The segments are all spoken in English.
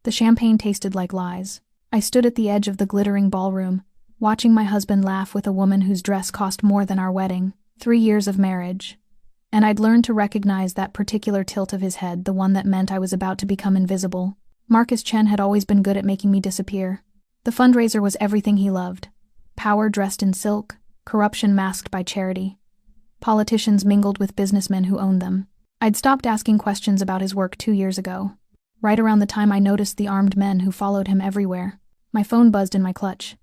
The champagne tasted like lies. I stood at the edge of the glittering ballroom, watching my husband laugh with a woman whose dress cost more than our wedding, 3 years of marriage. And I'd learned to recognize that particular tilt of his head, the one that meant I was about to become invisible. Marcus Chen had always been good at making me disappear. The fundraiser was everything he loved. Power dressed in silk, corruption masked by charity. Politicians mingled with businessmen who owned them. I'd stopped asking questions about his work 2 years ago, right around the time I noticed the armed men who followed him everywhere. My phone buzzed in my clutch.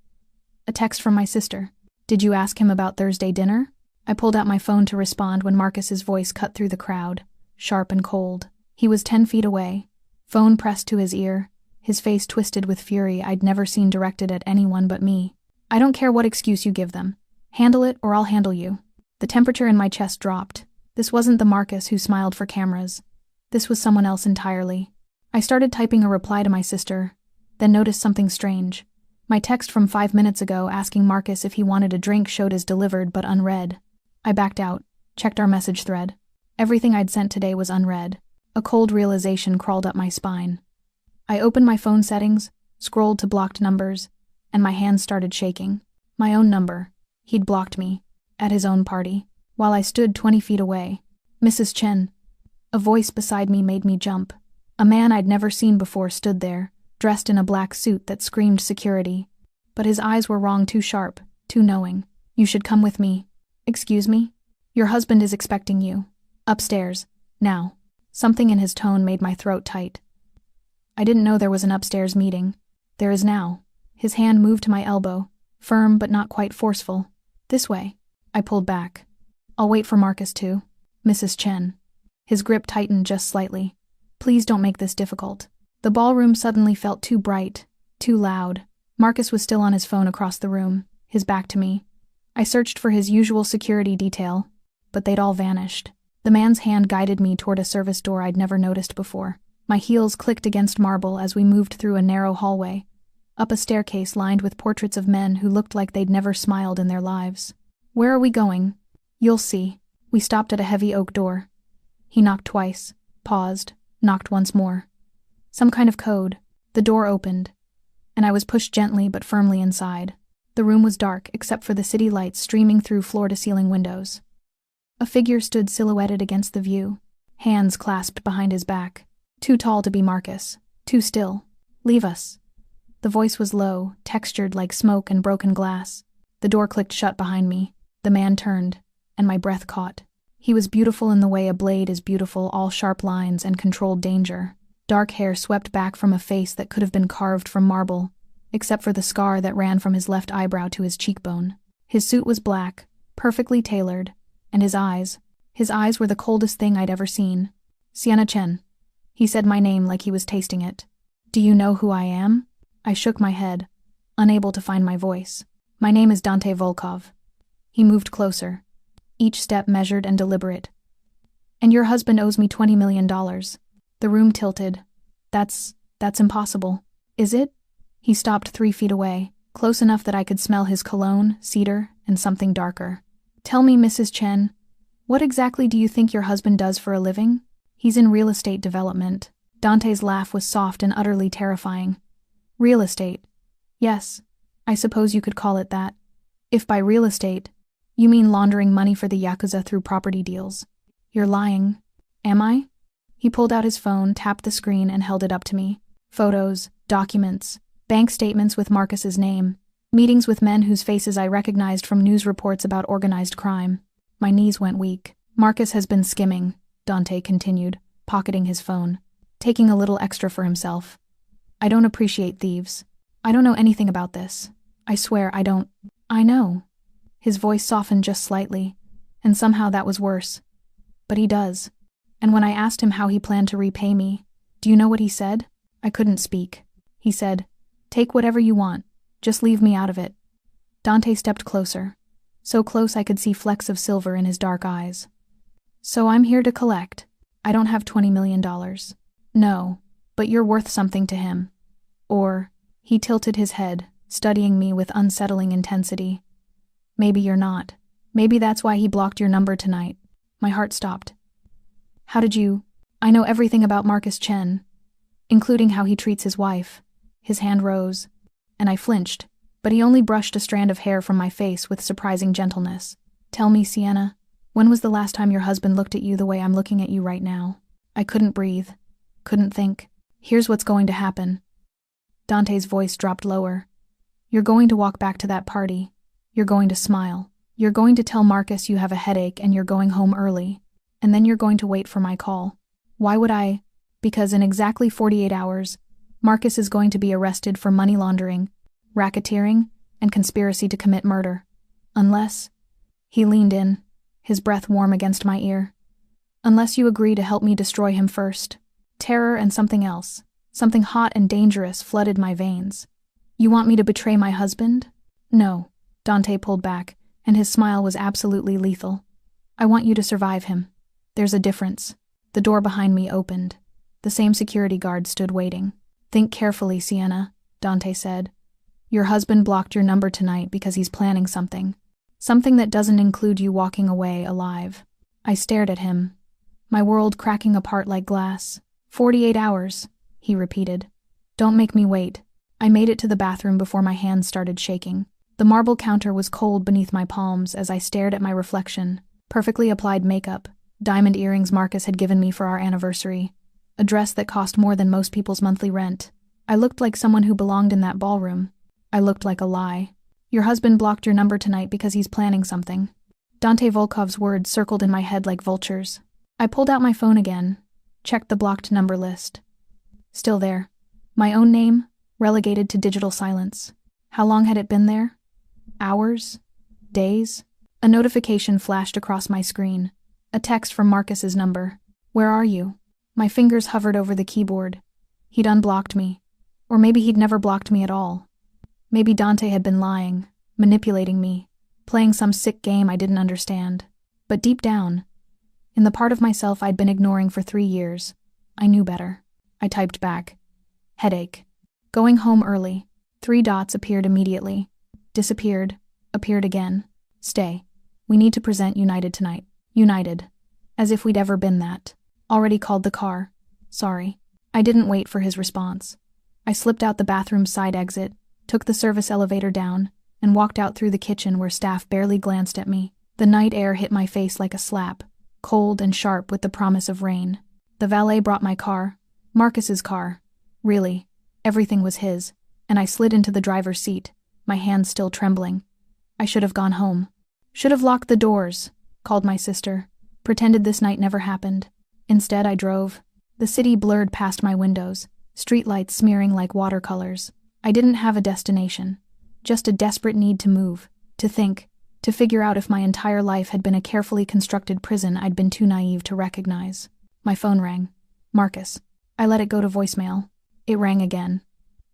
A text from my sister. "Did you ask him about Thursday dinner?" I pulled out my phone to respond when Marcus's voice cut through the crowd, sharp and cold. He was 10 feet away, phone pressed to his ear, his face twisted with fury I'd never seen directed at anyone but me. "I don't care what excuse you give them. Handle it or I'll handle you." The temperature in my chest dropped. This wasn't the Marcus who smiled for cameras. This was someone else entirely. I started typing a reply to my sister, then noticed something strange. My text from 5 minutes ago asking Marcus if he wanted a drink showed as delivered but unread. I backed out, checked our message thread. Everything I'd sent today was unread. A cold realization crawled up my spine. I opened my phone settings, scrolled to blocked numbers, and my hands started shaking. My own number. He'd blocked me. At his own party. While I stood 20 feet away. "Mrs. Chen." A voice beside me made me jump. A man I'd never seen before stood there, dressed in a black suit that screamed security. But his eyes were wrong, too sharp, too knowing. "You should come with me." "Excuse me? Your husband is expecting you. Upstairs. Now." Something in his tone made my throat tight. I didn't know there was an upstairs meeting. There is now. His hand moved to my elbow, firm but not quite forceful. "This way." I pulled back. "I'll wait for Marcus too." "Mrs. Chen." His grip tightened just slightly. "Please don't make this difficult." The ballroom suddenly felt too bright, too loud. Marcus was still on his phone across the room, his back to me. I searched for his usual security detail, but they'd all vanished. The man's hand guided me toward a service door I'd never noticed before. My heels clicked against marble as we moved through a narrow hallway, up a staircase lined with portraits of men who looked like they'd never smiled in their lives. "Where are we going?" "You'll see." We stopped at a heavy oak door. He knocked twice, paused, knocked once more. Some kind of code. The door opened, and I was pushed gently but firmly inside. The room was dark except for the city lights streaming through floor-to-ceiling windows. A figure stood silhouetted against the view, hands clasped behind his back. Too tall to be Marcus, too still. "Leave us." The voice was low, textured like smoke and broken glass. The door clicked shut behind me. The man turned, and my breath caught. He was beautiful in the way a blade is beautiful, all sharp lines and controlled danger. Dark hair swept back from a face that could have been carved from marble, except for the scar that ran from his left eyebrow to his cheekbone. His suit was black, perfectly tailored, and his eyes were the coldest thing I'd ever seen. "Sienna Chen." He said my name like he was tasting it. "Do you know who I am?" I shook my head, unable to find my voice. "My name is Dante Volkov." He moved closer, each step measured and deliberate. "And your husband owes me $20 million. The room tilted. That's impossible." "Is it?" He stopped 3 feet away, close enough that I could smell his cologne, cedar, and something darker. "Tell me, Mrs. Chen, what exactly do you think your husband does for a living?" "He's in real estate development." Dante's laugh was soft and utterly terrifying. "Real estate? Yes, I suppose you could call it that. If by real estate, you mean laundering money for the Yakuza through property deals. You're lying. Am I?" He pulled out his phone, tapped the screen, and held it up to me. Photos, documents, bank statements with Marcus's name, meetings with men whose faces I recognized from news reports about organized crime. My knees went weak. "Marcus has been skimming," Dante continued, pocketing his phone, taking a little extra for himself. "I don't appreciate thieves. I don't know anything about this. I swear I don't." "I know." His voice softened just slightly, and somehow that was worse. "But he does. And when I asked him how he planned to repay me, do you know what he said?" I couldn't speak. He said, "Take whatever you want. Just leave me out of it." Dante stepped closer, so close I could see flecks of silver in his dark eyes. "So I'm here to collect. I don't have $20 million. No, but you're worth something to him. Or," he tilted his head, studying me with unsettling intensity, "maybe you're not. Maybe that's why he blocked your number tonight." My heart stopped. "How did you—" "I know everything about Marcus Chen. including how he treats his wife. His hand rose, and I flinched, but he only brushed a strand of hair from my face with surprising gentleness. Tell me, Sienna, when was the last time your husband looked at you the way I'm looking at you right now? I couldn't breathe, couldn't think. Here's what's going to happen. Dante's voice dropped lower. You're going to walk back to that party. You're going to smile. You're going to tell Marcus you have a headache and you're going home early. And then you're going to wait for my call. Why would I? Because in exactly 48 hours, Marcus is going to be arrested for money laundering, racketeering, and conspiracy to commit murder. Unless... He leaned in, his breath warm against my ear. Unless you agree to help me destroy him first. Terror and something else, something hot and dangerous, flooded my veins. You want me to betray my husband? No. Dante pulled back, and his smile was absolutely lethal. I want you to survive him. There's a difference. The door behind me opened. The same security guard stood waiting. Think carefully, Sienna, Dante said. Your husband blocked your number tonight because he's planning something. Something that doesn't include you walking away alive. I stared at him, my world cracking apart like glass. 48 hours, he repeated. Don't make me wait. I made it to the bathroom before my hands started shaking. The marble counter was cold beneath my palms as I stared at my reflection. Perfectly applied makeup, diamond earrings Marcus had given me for our anniversary, a dress that cost more than most people's monthly rent. I looked like someone who belonged in that ballroom. I looked like a lie. Your husband blocked your number tonight because he's planning something. Dante Volkov's words circled in my head like vultures. I pulled out my phone again, checked the blocked number list. Still there. My own name, relegated to digital silence. How long had it been there? Hours? Days? A notification flashed across my screen. A text from Marcus's number. Where are you? My fingers hovered over the keyboard. He'd unblocked me. Or maybe he'd never blocked me at all. Maybe Dante had been lying, manipulating me, playing some sick game I didn't understand. But deep down, in the part of myself I'd been ignoring for 3 years, I knew better. I typed back. Headache. Going home early. 3 dots appeared immediately. Disappeared. Appeared again. Stay. We need to present United tonight. United. As if we'd ever been that. Already called the car. Sorry. I didn't wait for his response. I slipped out the bathroom's side exit, took the service elevator down, and walked out through the kitchen where staff barely glanced at me. The night air hit my face like a slap, cold and sharp with the promise of rain. The valet brought my car. Marcus's car. Really, everything was his, and I slid into the driver's seat, my hands still trembling. I should have gone home. Should have locked the doors, called my sister, pretended this night never happened. Instead, I drove. The city blurred past my windows, streetlights smearing like watercolors. I didn't have a destination, just a desperate need to move, to think, to figure out if my entire life had been a carefully constructed prison I'd been too naive to recognize. My phone rang. Marcus. I let it go to voicemail. It rang again.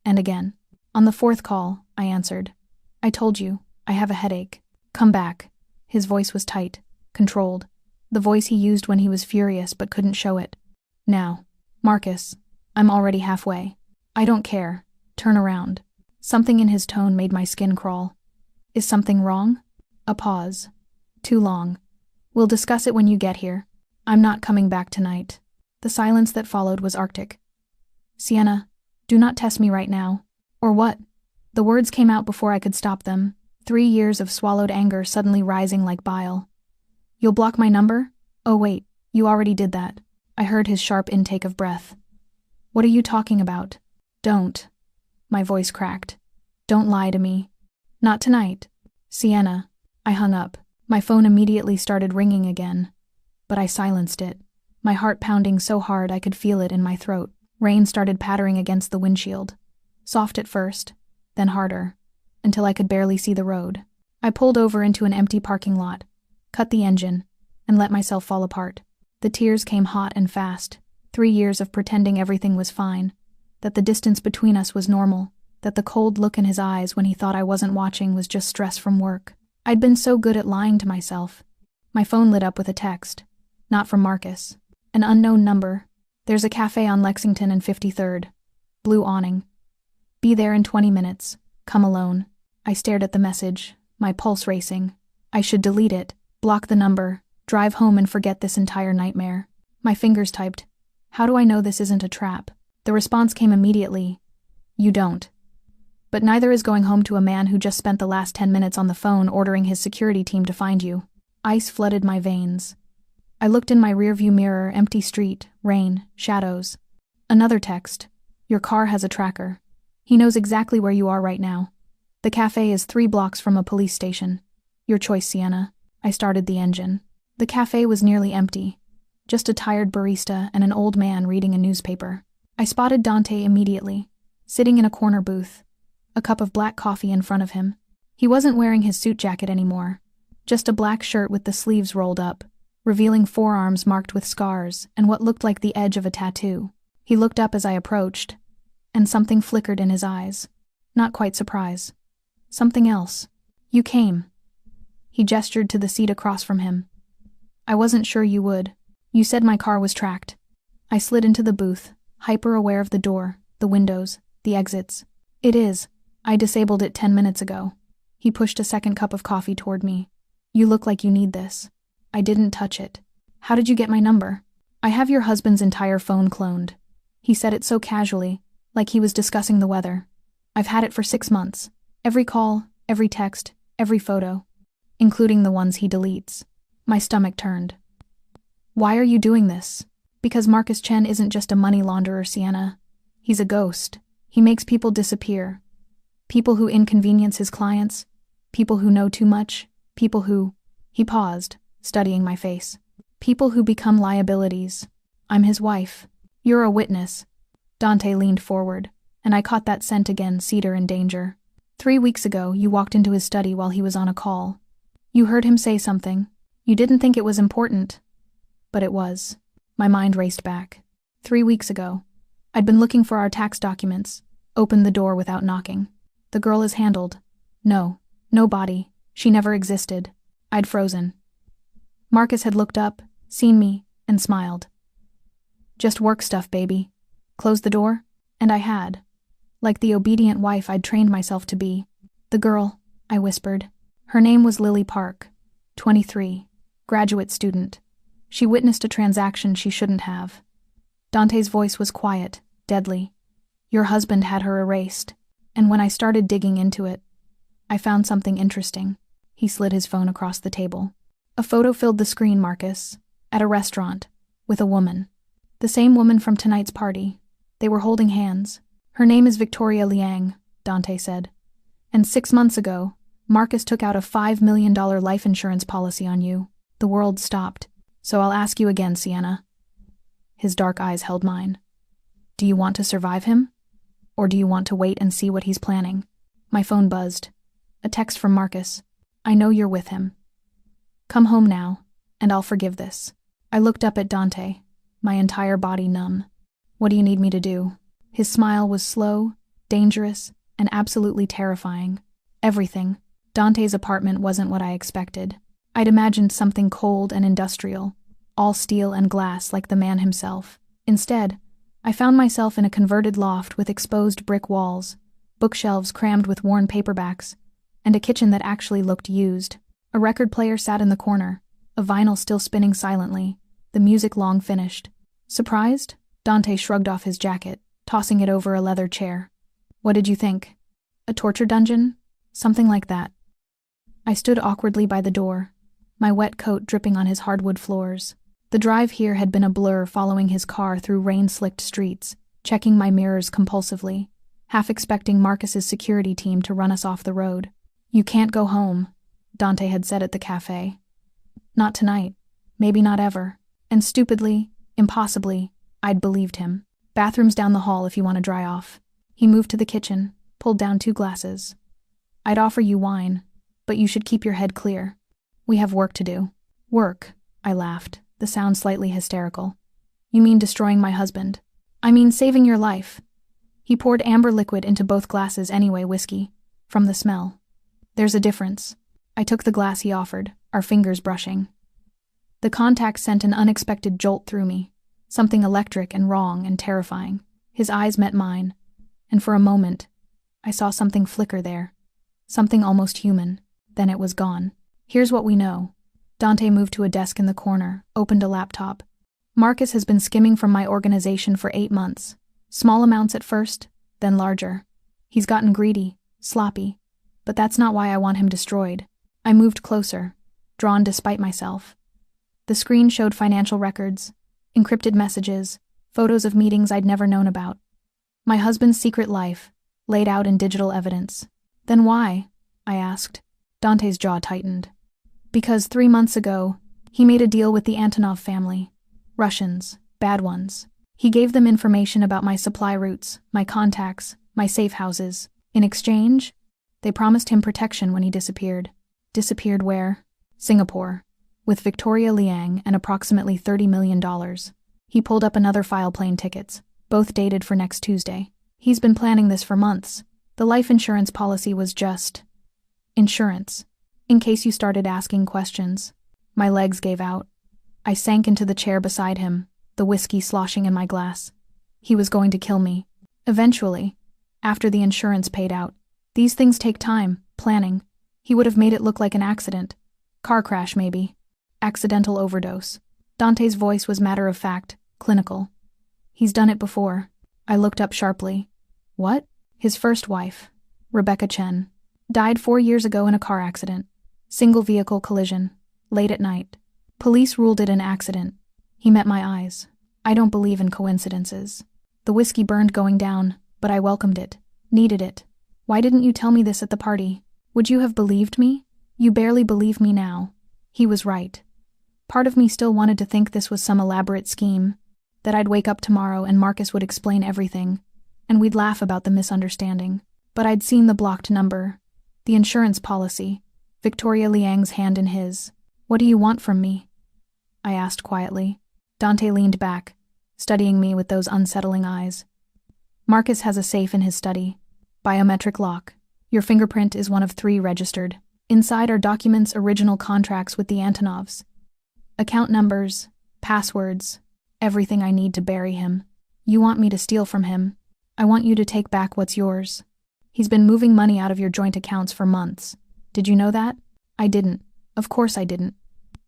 And again. On the 4th call, I answered. I told you, I have a headache. Come back. His voice was tight, controlled. The voice he used when he was furious but couldn't show it. Now. Marcus. I'm already halfway. I don't care. Turn around. Something in his tone made my skin crawl. Is something wrong? A pause. Too long. We'll discuss it when you get here. I'm not coming back tonight. The silence that followed was arctic. Sienna, do not test me right now. Or what? The words came out before I could stop them, 3 years of swallowed anger suddenly rising like bile. You'll block my number? Oh wait, you already did that. I heard his sharp intake of breath. What are you talking about? Don't. My voice cracked. Don't lie to me. Not tonight. Sienna. I hung up. My phone immediately started ringing again. But I silenced it, my heart pounding so hard I could feel it in my throat. Rain started pattering against the windshield. Soft at first, then harder, until I could barely see the road. I pulled over into an empty parking lot, cut the engine, and let myself fall apart. The tears came hot and fast. 3 years of pretending everything was fine, that the distance between us was normal, that the cold look in his eyes when he thought I wasn't watching was just stress from work. I'd been so good at lying to myself. My phone lit up with a text. Not from Marcus. An unknown number. There's a cafe on Lexington and 53rd. Blue awning. Be there in 20 minutes. Come alone. I stared at the message, my pulse racing. I should delete it, block the number, drive home and forget this entire nightmare. My fingers typed. How do I know this isn't a trap? The response came immediately. You don't. But neither is going home to a man who just spent the last 10 minutes on the phone ordering his security team to find you. Ice flooded my veins. I looked in my rearview mirror, empty street, rain, shadows. Another text. Your car has a tracker. He knows exactly where you are right now. The cafe is 3 blocks from a police station. Your choice, Sienna. I started the engine. The cafe was nearly empty. Just a tired barista and an old man reading a newspaper. I spotted Dante immediately, sitting in a corner booth, a cup of black coffee in front of him. He wasn't wearing his suit jacket anymore, just a black shirt with the sleeves rolled up, revealing forearms marked with scars and what looked like the edge of a tattoo. He looked up as I approached, and something flickered in his eyes. Not quite surprise. Something else. You came. He gestured to the seat across from him. I wasn't sure you would. You said my car was tracked. I slid into the booth, hyper-aware of the door, the windows, the exits. It is. I disabled it 10 minutes ago. He pushed a second cup of coffee toward me. You look like you need this. I didn't touch it. How did you get my number? I have your husband's entire phone cloned. He said it so casually, like he was discussing the weather. I've had it for 6 months. Every call, every text, every photo, including the ones he deletes. My stomach turned. Why are you doing this? Because Marcus Chen isn't just a money launderer, Sienna. He's a ghost. He makes people disappear. People who inconvenience his clients. People who know too much. People who... He paused, studying my face. People who become liabilities. I'm his wife. You're a witness. Dante leaned forward, and I caught that scent again, cedar and danger. 3 weeks ago, you walked into his study while he was on a call. You heard him say something. You didn't think it was important. But it was. My mind raced back. 3 weeks ago. I'd been looking for our tax documents, opened the door without knocking. The girl is handled. No body. She never existed. I'd frozen. Marcus had looked up, seen me, and smiled. Just work stuff, baby. Close the door? And I had. Like the obedient wife I'd trained myself to be. The girl, I whispered. Her name was Lily Park, 23, graduate student. She witnessed a transaction she shouldn't have. Dante's voice was quiet, deadly. Your husband had her erased, and when I started digging into it, I found something interesting. He slid his phone across the table. A photo filled the screen, Marcus, at a restaurant, with a woman. The same woman from tonight's party. They were holding hands. Her name is Victoria Liang, Dante said. And 6 months ago, Marcus took out a $5 million life insurance policy on you. The world stopped. So I'll ask you again, Sienna. His dark eyes held mine. Do you want to survive him? Or do you want to wait and see what he's planning? My phone buzzed. A text from Marcus. I know you're with him. Come home now, and I'll forgive this. I looked up at Dante, my entire body numb. What do you need me to do? His smile was slow, dangerous, and absolutely terrifying. Everything. Dante's apartment wasn't what I expected. I'd imagined something cold and industrial, all steel and glass like the man himself. Instead, I found myself in a converted loft with exposed brick walls, bookshelves crammed with worn paperbacks, and a kitchen that actually looked used. A record player sat in the corner, a vinyl still spinning silently, the music long finished. Surprised? Dante shrugged off his jacket, tossing it over a leather chair. What did you think? A torture dungeon? Something like that. I stood awkwardly by the door, my wet coat dripping on his hardwood floors. The drive here had been a blur following his car through rain-slicked streets, checking my mirrors compulsively, half expecting Marcus's security team to run us off the road. You can't go home, Dante had said at the cafe. Not tonight. Maybe not ever. And stupidly, impossibly, I'd believed him. Bathroom's down the hall if you want to dry off. He moved to the kitchen, pulled down 2 glasses. I'd offer you wine, but you should keep your head clear. We have work to do. Work, I laughed, the sound slightly hysterical. You mean destroying my husband? I mean saving your life. He poured amber liquid into both glasses anyway, whiskey, from the smell. There's a difference. I took the glass he offered, our fingers brushing. The contact sent an unexpected jolt through me, something electric and wrong and terrifying. His eyes met mine, and for a moment, I saw something flicker there. Something almost human. Then it was gone. Here's what we know. Dante moved to a desk in the corner, opened a laptop. Marcus has been skimming from my organization for 8 months. Small amounts at first, then larger. He's gotten greedy, sloppy. But that's not why I want him destroyed. I moved closer, drawn despite myself. The screen showed financial records, encrypted messages, photos of meetings I'd never known about. My husband's secret life, laid out in digital evidence. Then why? I asked. Dante's jaw tightened. Because 3 months ago, he made a deal with the Antonov family. Russians, bad ones. He gave them information about my supply routes, my contacts, my safe houses. In exchange, they promised him protection when he disappeared. Disappeared where? Singapore. With Victoria Liang and approximately $30 million. He pulled up another file plane tickets, both dated for next Tuesday. He's been planning this for months. The life insurance policy was just insurance, in case you started asking questions. My legs gave out. I sank into the chair beside him, the whiskey sloshing in my glass. He was going to kill me. Eventually, after the insurance paid out. These things take time, planning. He would have made it look like an accident. Car crash, maybe. Accidental overdose. Dante's voice was matter-of-fact, clinical. He's done it before. I looked up sharply. What? His first wife, Rebecca Chen, died 4 years ago in a car accident. Single-vehicle collision. Late at night. Police ruled it an accident. He met my eyes. I don't believe in coincidences. The whiskey burned going down, but I welcomed it. Needed it. Why didn't you tell me this at the party? Would you have believed me? You barely believe me now. He was right. Part of me still wanted to think this was some elaborate scheme, that I'd wake up tomorrow and Marcus would explain everything, and we'd laugh about the misunderstanding. But I'd seen the blocked number, the insurance policy, Victoria Liang's hand in his. What do you want from me? I asked quietly. Dante leaned back, studying me with those unsettling eyes. Marcus has a safe in his study. Biometric lock. Your fingerprint is one of 3 registered. Inside are documents, original contracts with the Antonovs. Account numbers, passwords, everything I need to bury him. You want me to steal from him. I want you to take back what's yours. He's been moving money out of your joint accounts for months. Did you know that? I didn't. Of course I didn't.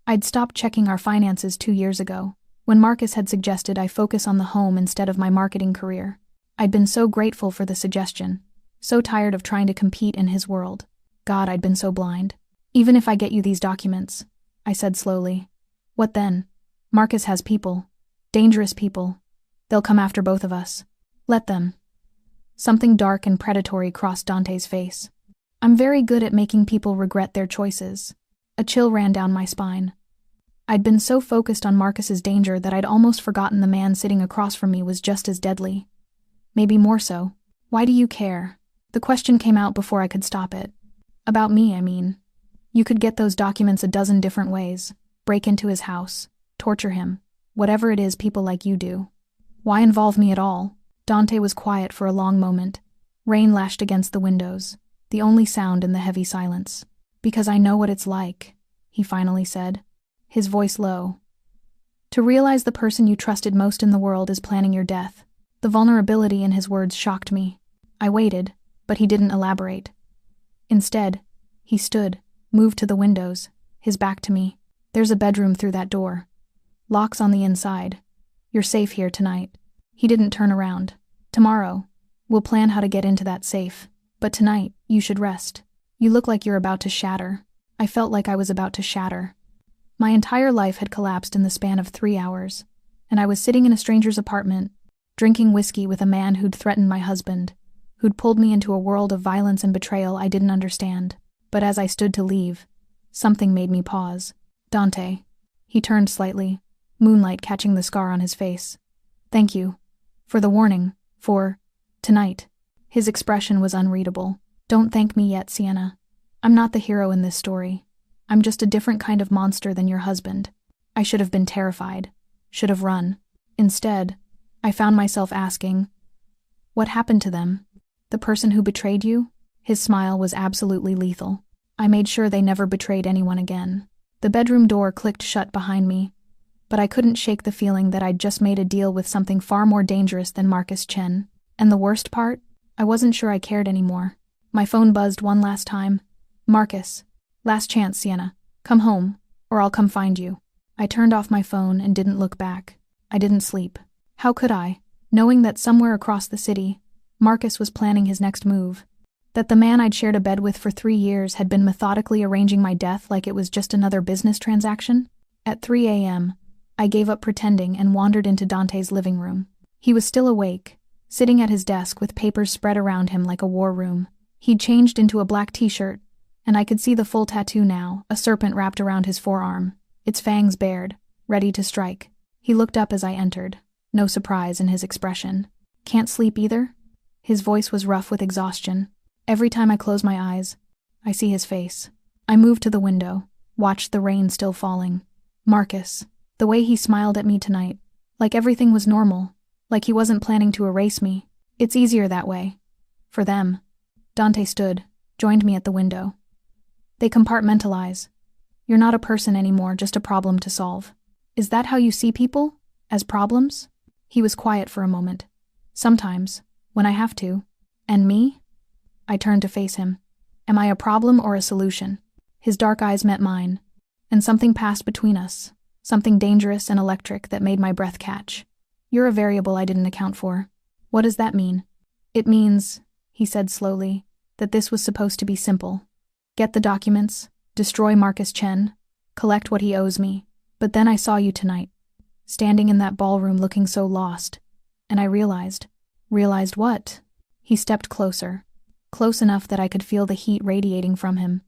I'd stopped checking our finances 2 years ago, when Marcus had suggested I focus on the home instead of my marketing career. I'd been so grateful for the suggestion, so tired of trying to compete in his world. God, I'd been so blind. Even if I get you these documents, I said slowly. What then? Marcus has people. Dangerous people. They'll come after both of us. Let them. Something dark and predatory crossed Dante's face. I'm very good at making people regret their choices. A chill ran down my spine. I'd been so focused on Marcus's danger that I'd almost forgotten the man sitting across from me was just as deadly. Maybe more so. Why do you care? The question came out before I could stop it. About me, I mean. You could get those documents a dozen different ways. Break into his house. Torture him. Whatever it is people like you do. Why involve me at all? Dante was quiet for a long moment. Rain lashed against the windows, the only sound in the heavy silence. Because I know what it's like, he finally said, his voice low. To realize the person you trusted most in the world is planning your death. The vulnerability in his words shocked me. I waited, but he didn't elaborate. Instead, he stood, moved to the windows, his back to me. There's a bedroom through that door. Locks on the inside. You're safe here tonight. He didn't turn around. Tomorrow, we'll plan how to get into that safe. But tonight, you should rest. You look like you're about to shatter. I felt like I was about to shatter. My entire life had collapsed in the span of 3 hours, and I was sitting in a stranger's apartment, drinking whiskey with a man who'd threatened my husband, who'd pulled me into a world of violence and betrayal I didn't understand. But as I stood to leave, something made me pause. Dante. He turned slightly, moonlight catching the scar on his face. Thank you. For the warning. For tonight. His expression was unreadable. Don't thank me yet, Sienna. I'm not the hero in this story. I'm just a different kind of monster than your husband. I should have been terrified. Should have run. Instead, I found myself asking, what happened to them? The person who betrayed you? His smile was absolutely lethal. I made sure they never betrayed anyone again. The bedroom door clicked shut behind me, but I couldn't shake the feeling that I'd just made a deal with something far more dangerous than Marcus Chen. And the worst part? I wasn't sure I cared anymore. My phone buzzed one last time. Marcus. Last chance, Sienna. Come home, or I'll come find you. I turned off my phone and didn't look back. I didn't sleep. How could I? knowing that somewhere across the city, Marcus was planning his next move. That the man I'd shared a bed with for 3 years had been methodically arranging my death like it was just another business transaction. At 3 a.m., I gave up pretending and wandered into Dante's living room. He was still awake, sitting at his desk with papers spread around him like a war room. He'd changed into a black t-shirt, and I could see the full tattoo now, a serpent wrapped around his forearm, its fangs bared, ready to strike. He looked up as I entered, no surprise in his expression. "Can't sleep either?" His voice was rough with exhaustion. Every time I close my eyes, I see his face. I moved to the window, watched the rain still falling. Marcus, the way he smiled at me tonight, like everything was normal, like he wasn't planning to erase me. It's easier that way. For them. Dante stood, joined me at the window. They compartmentalize. You're not a person anymore, just a problem to solve. Is that how you see people? As problems? He was quiet for a moment. Sometimes, when I have to. And me? I turned to face him. Am I a problem or a solution? His dark eyes met mine, and something passed between us, something dangerous and electric that made my breath catch. You're a variable I didn't account for. What does that mean? It means, he said slowly, that this was supposed to be simple. Get the documents, destroy Marcus Chen, collect what he owes me. But then I saw you tonight, standing in that ballroom looking so lost, and I realized. Realized what? He stepped closer. Close enough that I could feel the heat radiating from him.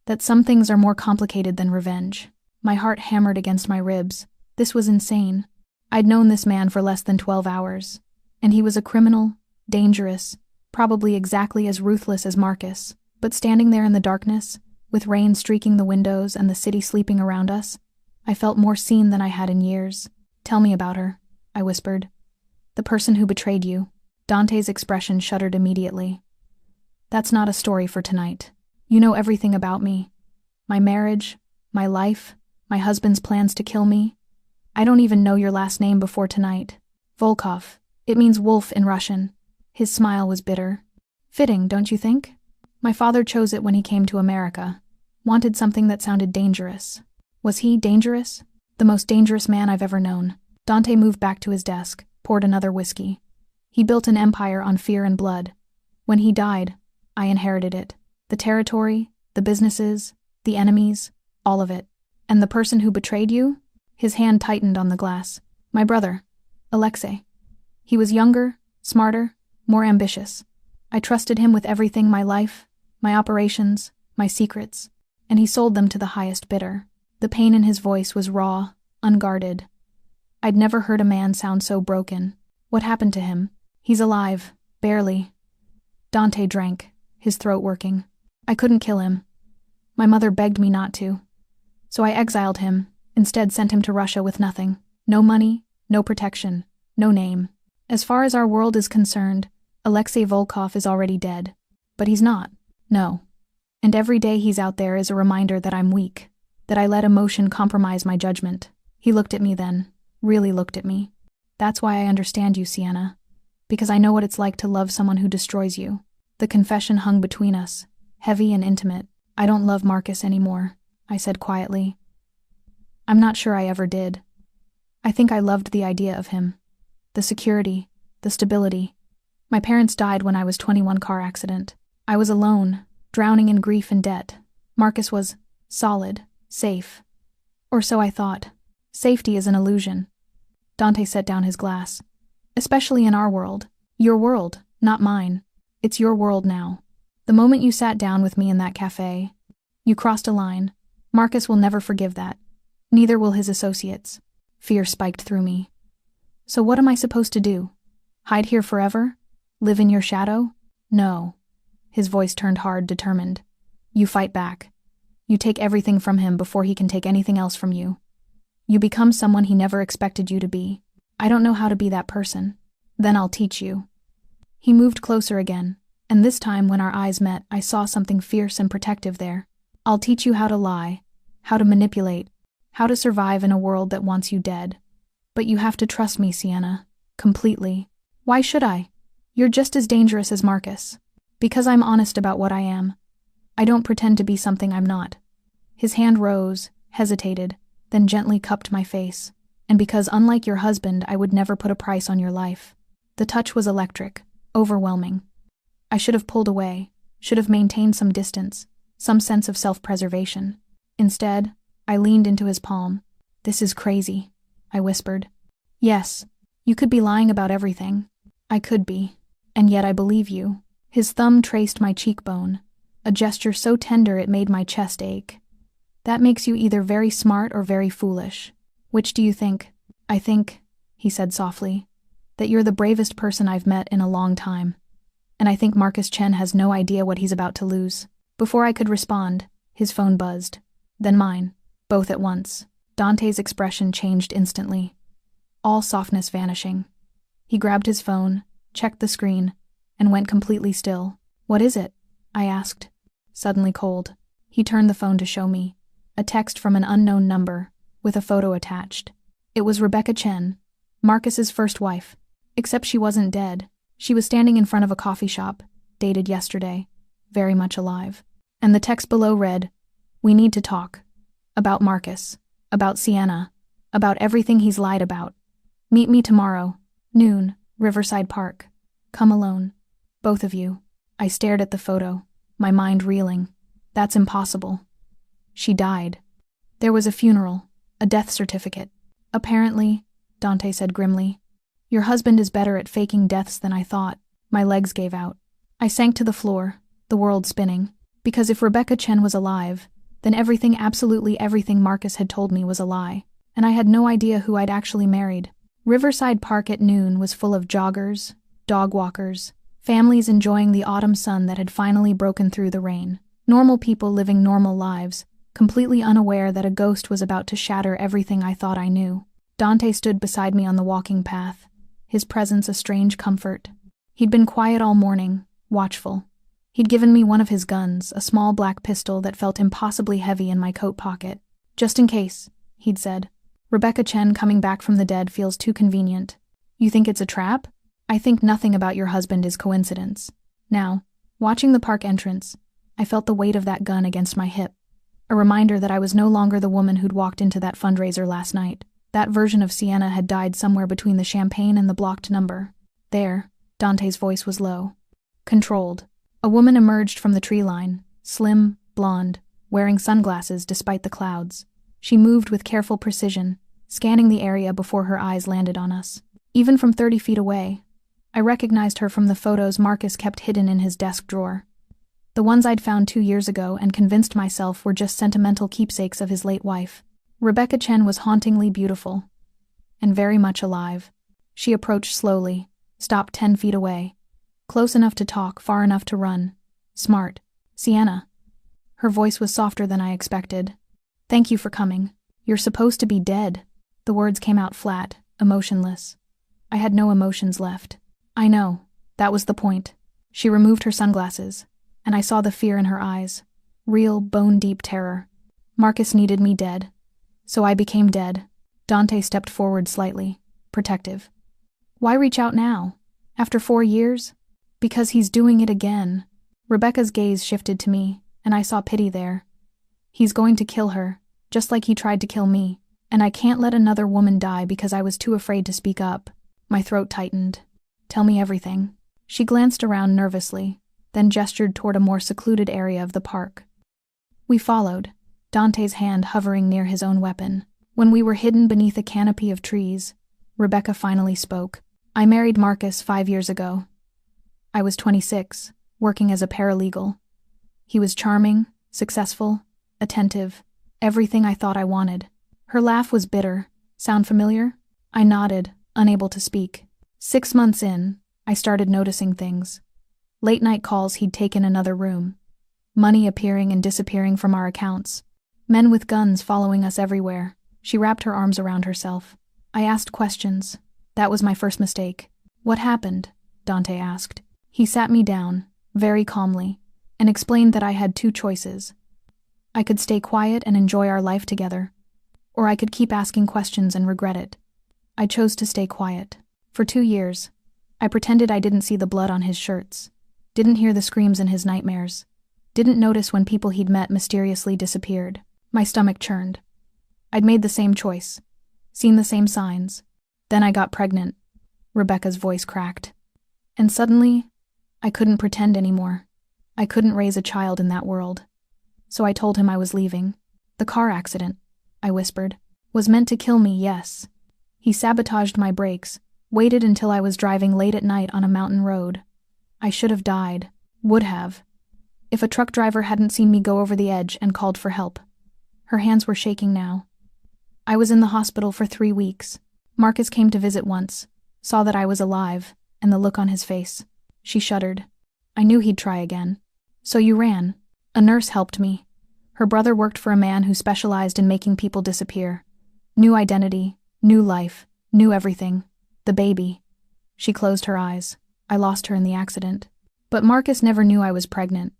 That some things are more complicated than revenge. My heart hammered against my ribs. This was insane. I'd known this man for less than 12 hours. And he was a criminal, dangerous, probably exactly as ruthless as Marcus. But standing there in the darkness, with rain streaking the windows and the city sleeping around us, I felt more seen than I had in years. Tell me about her, I whispered. The person who betrayed you. Dante's expression shuddered immediately. That's not a story for tonight. You know everything about me. My marriage, my life, my husband's plans to kill me. I don't even know your last name before tonight. Volkov. It means wolf in Russian. His smile was bitter. Fitting, don't you think? My father chose it when he came to America. Wanted something that sounded dangerous. Was he dangerous? The most dangerous man I've ever known. Dante moved back to his desk, poured another whiskey. He built an empire on fear and blood. When he died, I inherited it. The territory, the businesses, the enemies, all of it. And the person who betrayed you? His hand tightened on the glass. My brother, Alexei. He was younger, smarter, more ambitious. I trusted him with everything, my life, my operations, my secrets, and he sold them to the highest bidder. The pain in his voice was raw, unguarded. I'd never heard a man sound so broken. What happened to him? He's alive, barely. Dante drank, his throat working. I couldn't kill him. My mother begged me not to. So I exiled him, instead sent him to Russia with nothing. No money, no protection, no name. As far as our world is concerned, Alexei Volkov is already dead. But he's not. No. And every day he's out there is a reminder that I'm weak, that I let emotion compromise my judgment. He looked at me then, really looked at me. That's why I understand you, Sienna. Because I know what it's like to love someone who destroys you. The confession hung between us, heavy and intimate. I don't love Marcus anymore, I said quietly. I'm not sure I ever did. I think I loved the idea of him. The security, the stability. My parents died when I was 21 car accident. I was alone, drowning in grief and debt. Marcus was solid, safe. Or so I thought. Safety is an illusion. Dante set down his glass. Especially in our world. Your world, not mine. It's your world now. The moment you sat down with me in that cafe, you crossed a line. Marcus will never forgive that. Neither will his associates. Fear spiked through me. So what am I supposed to do? Hide here forever? Live in your shadow? No. His voice turned hard, determined. You fight back. You take everything from him before he can take anything else from you. You become someone he never expected you to be. I don't know how to be that person. Then I'll teach you. He moved closer again, and this time when our eyes met, I saw something fierce and protective there. I'll teach you how to lie, how to manipulate, how to survive in a world that wants you dead. But you have to trust me, Sienna. Completely. Why should I? You're just as dangerous as Marcus. Because I'm honest about what I am. I don't pretend to be something I'm not. His hand rose, hesitated, then gently cupped my face. And because unlike your husband, I would never put a price on your life. The touch was electric, overwhelming. I should have pulled away, should have maintained some distance, some sense of self-preservation. Instead, I leaned into his palm. "This is crazy," I whispered. "Yes, you could be lying about everything." "I could be. And yet I believe you." His thumb traced my cheekbone, a gesture so tender it made my chest ache. "That makes you either very smart or very foolish. Which do you think?" "I think," he said softly, "that you're the bravest person I've met in a long time. And I think Marcus Chen has no idea what he's about to lose." Before I could respond, his phone buzzed. Then mine, both at once. Dante's expression changed instantly, all softness vanishing. He grabbed his phone, checked the screen, and went completely still. "What is it?" I asked, suddenly cold. He turned the phone to show me a text from an unknown number, with a photo attached. It was Rebecca Chen, Marcus's first wife, except she wasn't dead. She was standing in front of a coffee shop, dated yesterday, very much alive. And the text below read, "We need to talk. About Marcus. About Sienna. About everything he's lied about. Meet me tomorrow, noon, Riverside Park. Come alone. Both of you." I stared at the photo, my mind reeling. That's impossible. She died. There was a funeral, a death certificate. "Apparently," Dante said grimly, "your husband is better at faking deaths than I thought." My legs gave out. I sank to the floor, the world spinning. Because if Rebecca Chen was alive, then everything, absolutely everything Marcus had told me was a lie. And I had no idea who I'd actually married. Riverside Park at noon was full of joggers, dog walkers, families enjoying the autumn sun that had finally broken through the rain. Normal people living normal lives, completely unaware that a ghost was about to shatter everything I thought I knew. Dante stood beside me on the walking path, his presence a strange comfort. He'd been quiet all morning, watchful. He'd given me one of his guns, a small black pistol that felt impossibly heavy in my coat pocket. "Just in case," he'd said. "Rebecca Chen coming back from the dead feels too convenient. You think it's a trap? I think nothing about your husband is coincidence." Now, watching the park entrance, I felt the weight of that gun against my hip, a reminder that I was no longer the woman who'd walked into that fundraiser last night. That version of Sienna had died somewhere between the champagne and the blocked number. There, Dante's voice was low, controlled. A woman emerged from the tree line, slim, blonde, wearing sunglasses despite the clouds. She moved with careful precision, scanning the area before her eyes landed on us. Even from 30 feet away, I recognized her from the photos Marcus kept hidden in his desk drawer. The ones I'd found 2 years ago and convinced myself were just sentimental keepsakes of his late wife. Rebecca Chen was hauntingly beautiful, and very much alive. She approached slowly, stopped 10 feet away. Close enough to talk, far enough to run. Smart. "Sienna." Her voice was softer than I expected. "Thank you for coming. You're supposed to be dead." The words came out flat, emotionless. I had no emotions left. "I know. That was the point." She removed her sunglasses, and I saw the fear in her eyes. Real, bone-deep terror. Marcus needed me dead. So I became dead. Dante stepped forward slightly, protective. "Why reach out now? After 4 years?" "Because he's doing it again." Rebecca's gaze shifted to me, and I saw pity there. "He's going to kill her, just like he tried to kill me, and I can't let another woman die because I was too afraid to speak up." My throat tightened. "Tell me everything." She glanced around nervously, then gestured toward a more secluded area of the park. We followed, Dante's hand hovering near his own weapon. When we were hidden beneath a canopy of trees, Rebecca finally spoke. "I married Marcus 5 years ago. I was 26, working as a paralegal. He was charming, successful, attentive, everything I thought I wanted." Her laugh was bitter. "Sound familiar?" I nodded, unable to speak. 6 months in, I started noticing things. Late-night calls he'd taken another room. Money appearing and disappearing from our accounts. Men with guns following us everywhere. She wrapped her arms around herself. I asked questions. That was my first mistake. "What happened?" Dante asked. He sat me down, very calmly, and explained that I had 2 choices. I could stay quiet and enjoy our life together, or I could keep asking questions and regret it. I chose to stay quiet. For 2 years, I pretended I didn't see the blood on his shirts, didn't hear the screams in his nightmares, didn't notice when people he'd met mysteriously disappeared. My stomach churned. I'd made the same choice, seen the same signs. Then I got pregnant. Rebecca's voice cracked. And suddenly, I couldn't pretend anymore. I couldn't raise a child in that world. So I told him I was leaving. The car accident, I whispered, was meant to kill me, yes. He sabotaged my brakes, waited until I was driving late at night on a mountain road. I should have died, would have, if a truck driver hadn't seen me go over the edge and called for help. Her hands were shaking now. I was in the hospital for 3 weeks. Marcus came to visit once, saw that I was alive, and the look on his face. She shuddered. I knew he'd try again. So you ran. A nurse helped me. Her brother worked for a man who specialized in making people disappear. New identity, new life, new everything. The baby. She closed her eyes. I lost her in the accident. But Marcus never knew I was pregnant.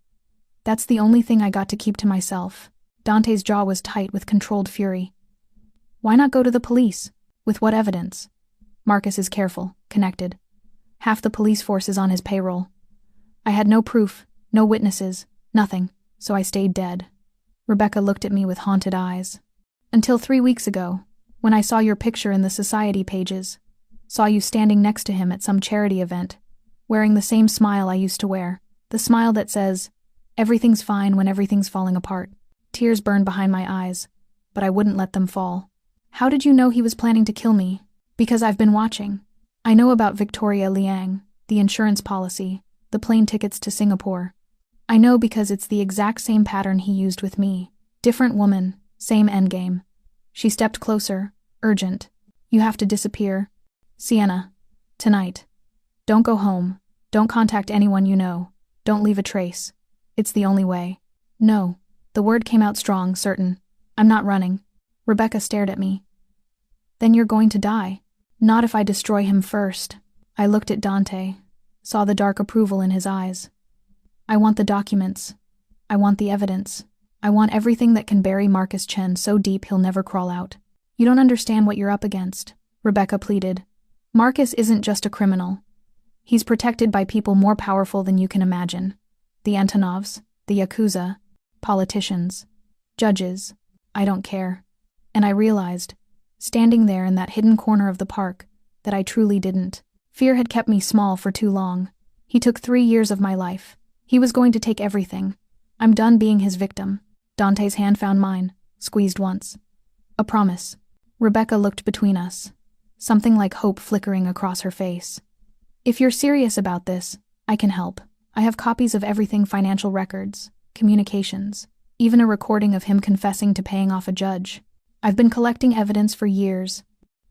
That's the only thing I got to keep to myself. Dante's jaw was tight with controlled fury. Why not go to the police? With what evidence? Marcus is careful, connected. Half the police force is on his payroll. I had no proof, no witnesses, nothing, so I stayed dead. Rebecca looked at me with haunted eyes. Until 3 weeks ago, when I saw your picture in the society pages, saw you standing next to him at some charity event, wearing the same smile I used to wear, the smile that says, everything's fine when everything's falling apart. Tears burned behind my eyes, but I wouldn't let them fall. How did you know he was planning to kill me? Because I've been watching. I know about Victoria Liang, the insurance policy, the plane tickets to Singapore. I know because it's the exact same pattern he used with me. Different woman, same endgame. She stepped closer, urgent. You have to disappear. Sienna. Tonight. Don't go home. Don't contact anyone you know. Don't leave a trace. It's the only way. No. The word came out strong, certain. I'm not running. Rebecca stared at me. Then you're going to die. Not if I destroy him first. I looked at Dante, saw the dark approval in his eyes. I want the documents. I want the evidence. I want everything that can bury Marcus Chen so deep he'll never crawl out. You don't understand what you're up against, Rebecca pleaded. Marcus isn't just a criminal. He's protected by people more powerful than you can imagine. The Antonovs, the Yakuza, politicians, judges. I don't care. And I realized, standing there in that hidden corner of the park, that I truly didn't. Fear had kept me small for too long. He took 3 years of my life. He was going to take everything. I'm done being his victim. Dante's hand found mine, squeezed once. A promise. Rebecca looked between us, something like hope flickering across her face. If you're serious about this, I can help. I have copies of everything, financial records, communications, even a recording of him confessing to paying off a judge. I've been collecting evidence for years,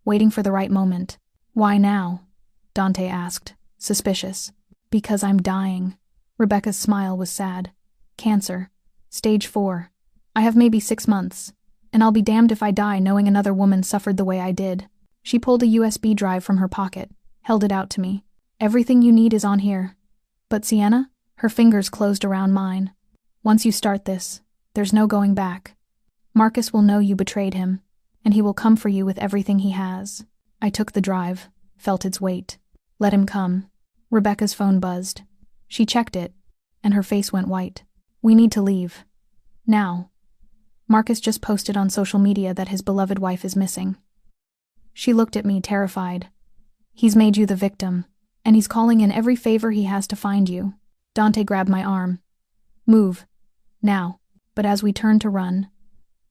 waiting for the right moment. Why now? Dante asked, suspicious. Because I'm dying. Rebecca's smile was sad. Cancer. Stage 4. I have maybe 6 months, and I'll be damned if I die knowing another woman suffered the way I did. She pulled a USB drive from her pocket, held it out to me. Everything you need is on here. But Sienna? Her fingers closed around mine. Once you start this, there's no going back. Marcus will know you betrayed him, and he will come for you with everything he has. I took the drive, felt its weight. Let him come. Rebecca's phone buzzed. She checked it, and her face went white. We need to leave. Now. Marcus just posted on social media that his beloved wife is missing. She looked at me, terrified. He's made you the victim, and he's calling in every favor he has to find you. Dante grabbed my arm. Move. Now. But as we turned to run,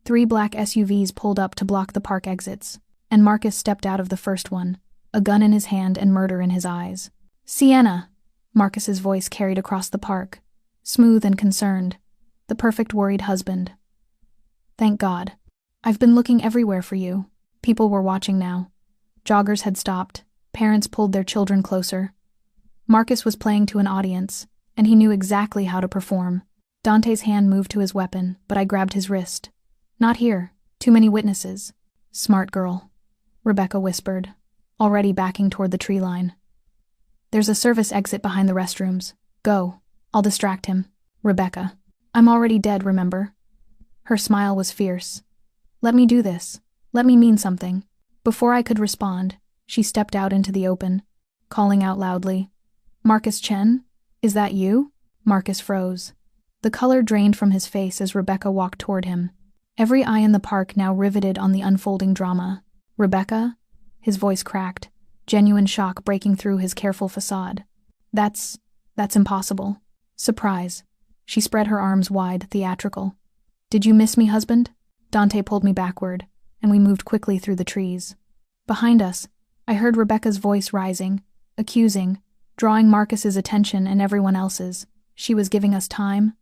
3 black SUVs pulled up to block the park exits, and Marcus stepped out of the first one, a gun in his hand and murder in his eyes. Sienna! Marcus's voice carried across the park, smooth and concerned, the perfect worried husband. Thank God. I've been looking everywhere for you. People were watching now. Joggers had stopped, parents pulled their children closer. Marcus was playing to an audience, and he knew exactly how to perform. Dante's hand moved to his weapon, but I grabbed his wrist. Not here. Too many witnesses. Smart girl, Rebecca whispered, already backing toward the tree line. There's a service exit behind the restrooms. Go. I'll distract him. Rebecca. I'm already dead, remember? Her smile was fierce. Let me do this. Let me mean something. Before I could respond, she stepped out into the open, calling out loudly. Marcus Chen? Is that you? Marcus froze. The color drained from his face as Rebecca walked toward him. Every eye in the park now riveted on the unfolding drama. Rebecca? His voice cracked. genuine shock breaking through his careful facade. That's impossible. Surprise. She spread her arms wide, theatrical. Did you miss me, husband? Dante pulled me backward, and we moved quickly through the trees. Behind us, I heard Rebecca's voice rising, accusing, drawing Marcus's attention and everyone else's. She was giving us time,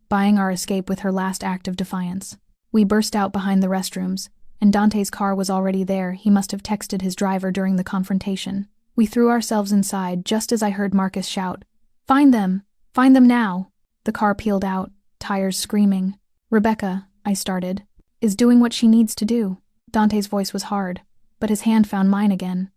buying our escape with her last act of defiance. We burst out behind the restrooms, and Dante's car was already there. He must have texted his driver during the confrontation. We threw ourselves inside just as I heard Marcus shout, "Find them! Find them now!" The car peeled out, tires screaming. "Rebecca," I started, "is doing what she needs to do." Dante's voice was hard, but his hand found mine again.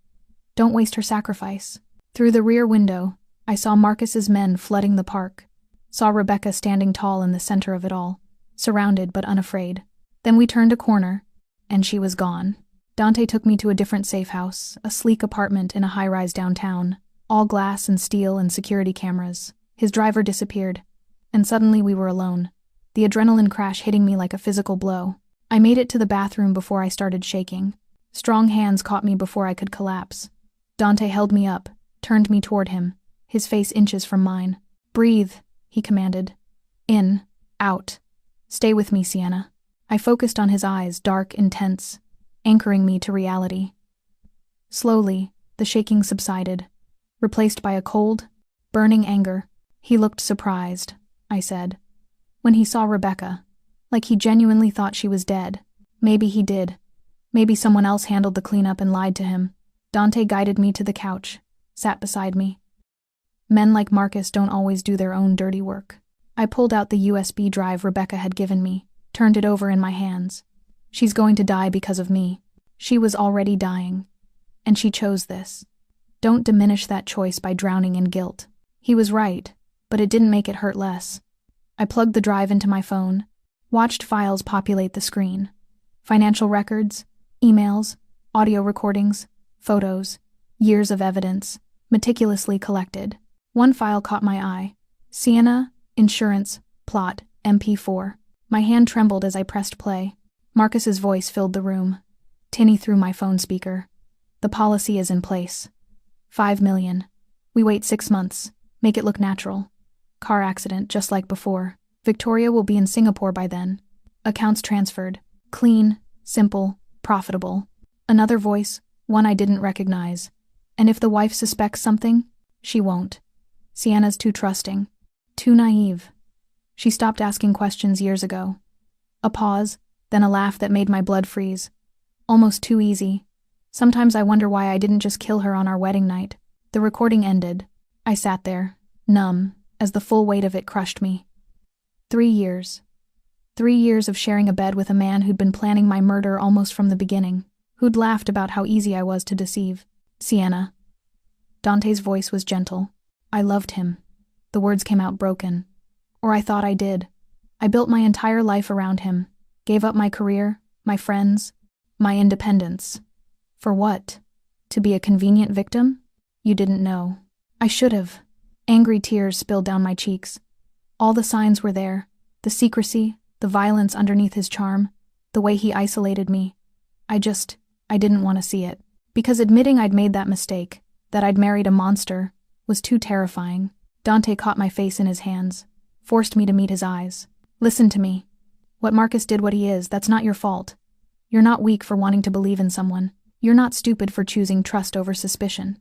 "Don't waste her sacrifice." Through the rear window, I saw Marcus's men flooding the park. Saw Rebecca standing tall in the center of it all, surrounded but unafraid. Then we turned a corner, and she was gone. Dante took me to a different safe house, a sleek apartment in a high-rise downtown, all glass and steel and security cameras. His driver disappeared, and suddenly we were alone, the adrenaline crash hitting me like a physical blow. I made it to the bathroom before I started shaking. Strong hands caught me before I could collapse. Dante held me up, turned me toward him, his face inches from mine. "Breathe," he commanded. "In, out. Stay with me, Sienna." I focused on his eyes, dark, intense, anchoring me to reality. Slowly, the shaking subsided, replaced by a cold, burning anger. "He looked surprised," I said, "when he saw Rebecca, like he genuinely thought she was dead. Maybe he did. Maybe someone else handled the cleanup and lied to him." Dante guided me to the couch, sat beside me. Men like Marcus don't always do their own dirty work. I pulled out the USB drive Rebecca had given me, turned it over in my hands. She's going to die because of me. She was already dying, and she chose this. Don't diminish that choice by drowning in guilt. He was right, but it didn't make it hurt less. I plugged the drive into my phone, watched files populate the screen. Financial records, emails, audio recordings, photos, years of evidence, meticulously collected. One file caught my eye. Sienna, Insurance, Plot, MP4. My hand trembled as I pressed play. Marcus's voice filled the room. Tinny through my phone speaker. "The policy is in place. 5 million. We wait 6 months. Make it look natural. Car accident, just like before. Victoria will be in Singapore by then. Accounts transferred. Clean, simple, profitable." Another voice, one I didn't recognize. "And if the wife suspects something, she won't. Sienna's too trusting. Too naive. She stopped asking questions years ago." A pause, then a laugh that made my blood freeze. "Almost too easy. Sometimes I wonder why I didn't just kill her on our wedding night." The recording ended. I sat there, numb, as the full weight of it crushed me. 3 years. 3 years of sharing a bed with a man who'd been planning my murder almost from the beginning, who'd laughed about how easy I was to deceive. "Sienna." Dante's voice was gentle. "I loved him." The words came out broken. Or I thought I did. I built my entire life around him, gave up my career, my friends, my independence. For what? To be a convenient victim? You didn't know. I should have. Angry tears spilled down my cheeks. All the signs were there. The secrecy, the violence underneath his charm, the way he isolated me. I didn't want to see it. Because admitting I'd made that mistake, that I'd married a monster, was too terrifying. Dante caught my face in his hands, forced me to meet his eyes. "Listen to me. What Marcus did what he is, that's not your fault. You're not weak for wanting to believe in someone. You're not stupid for choosing trust over suspicion.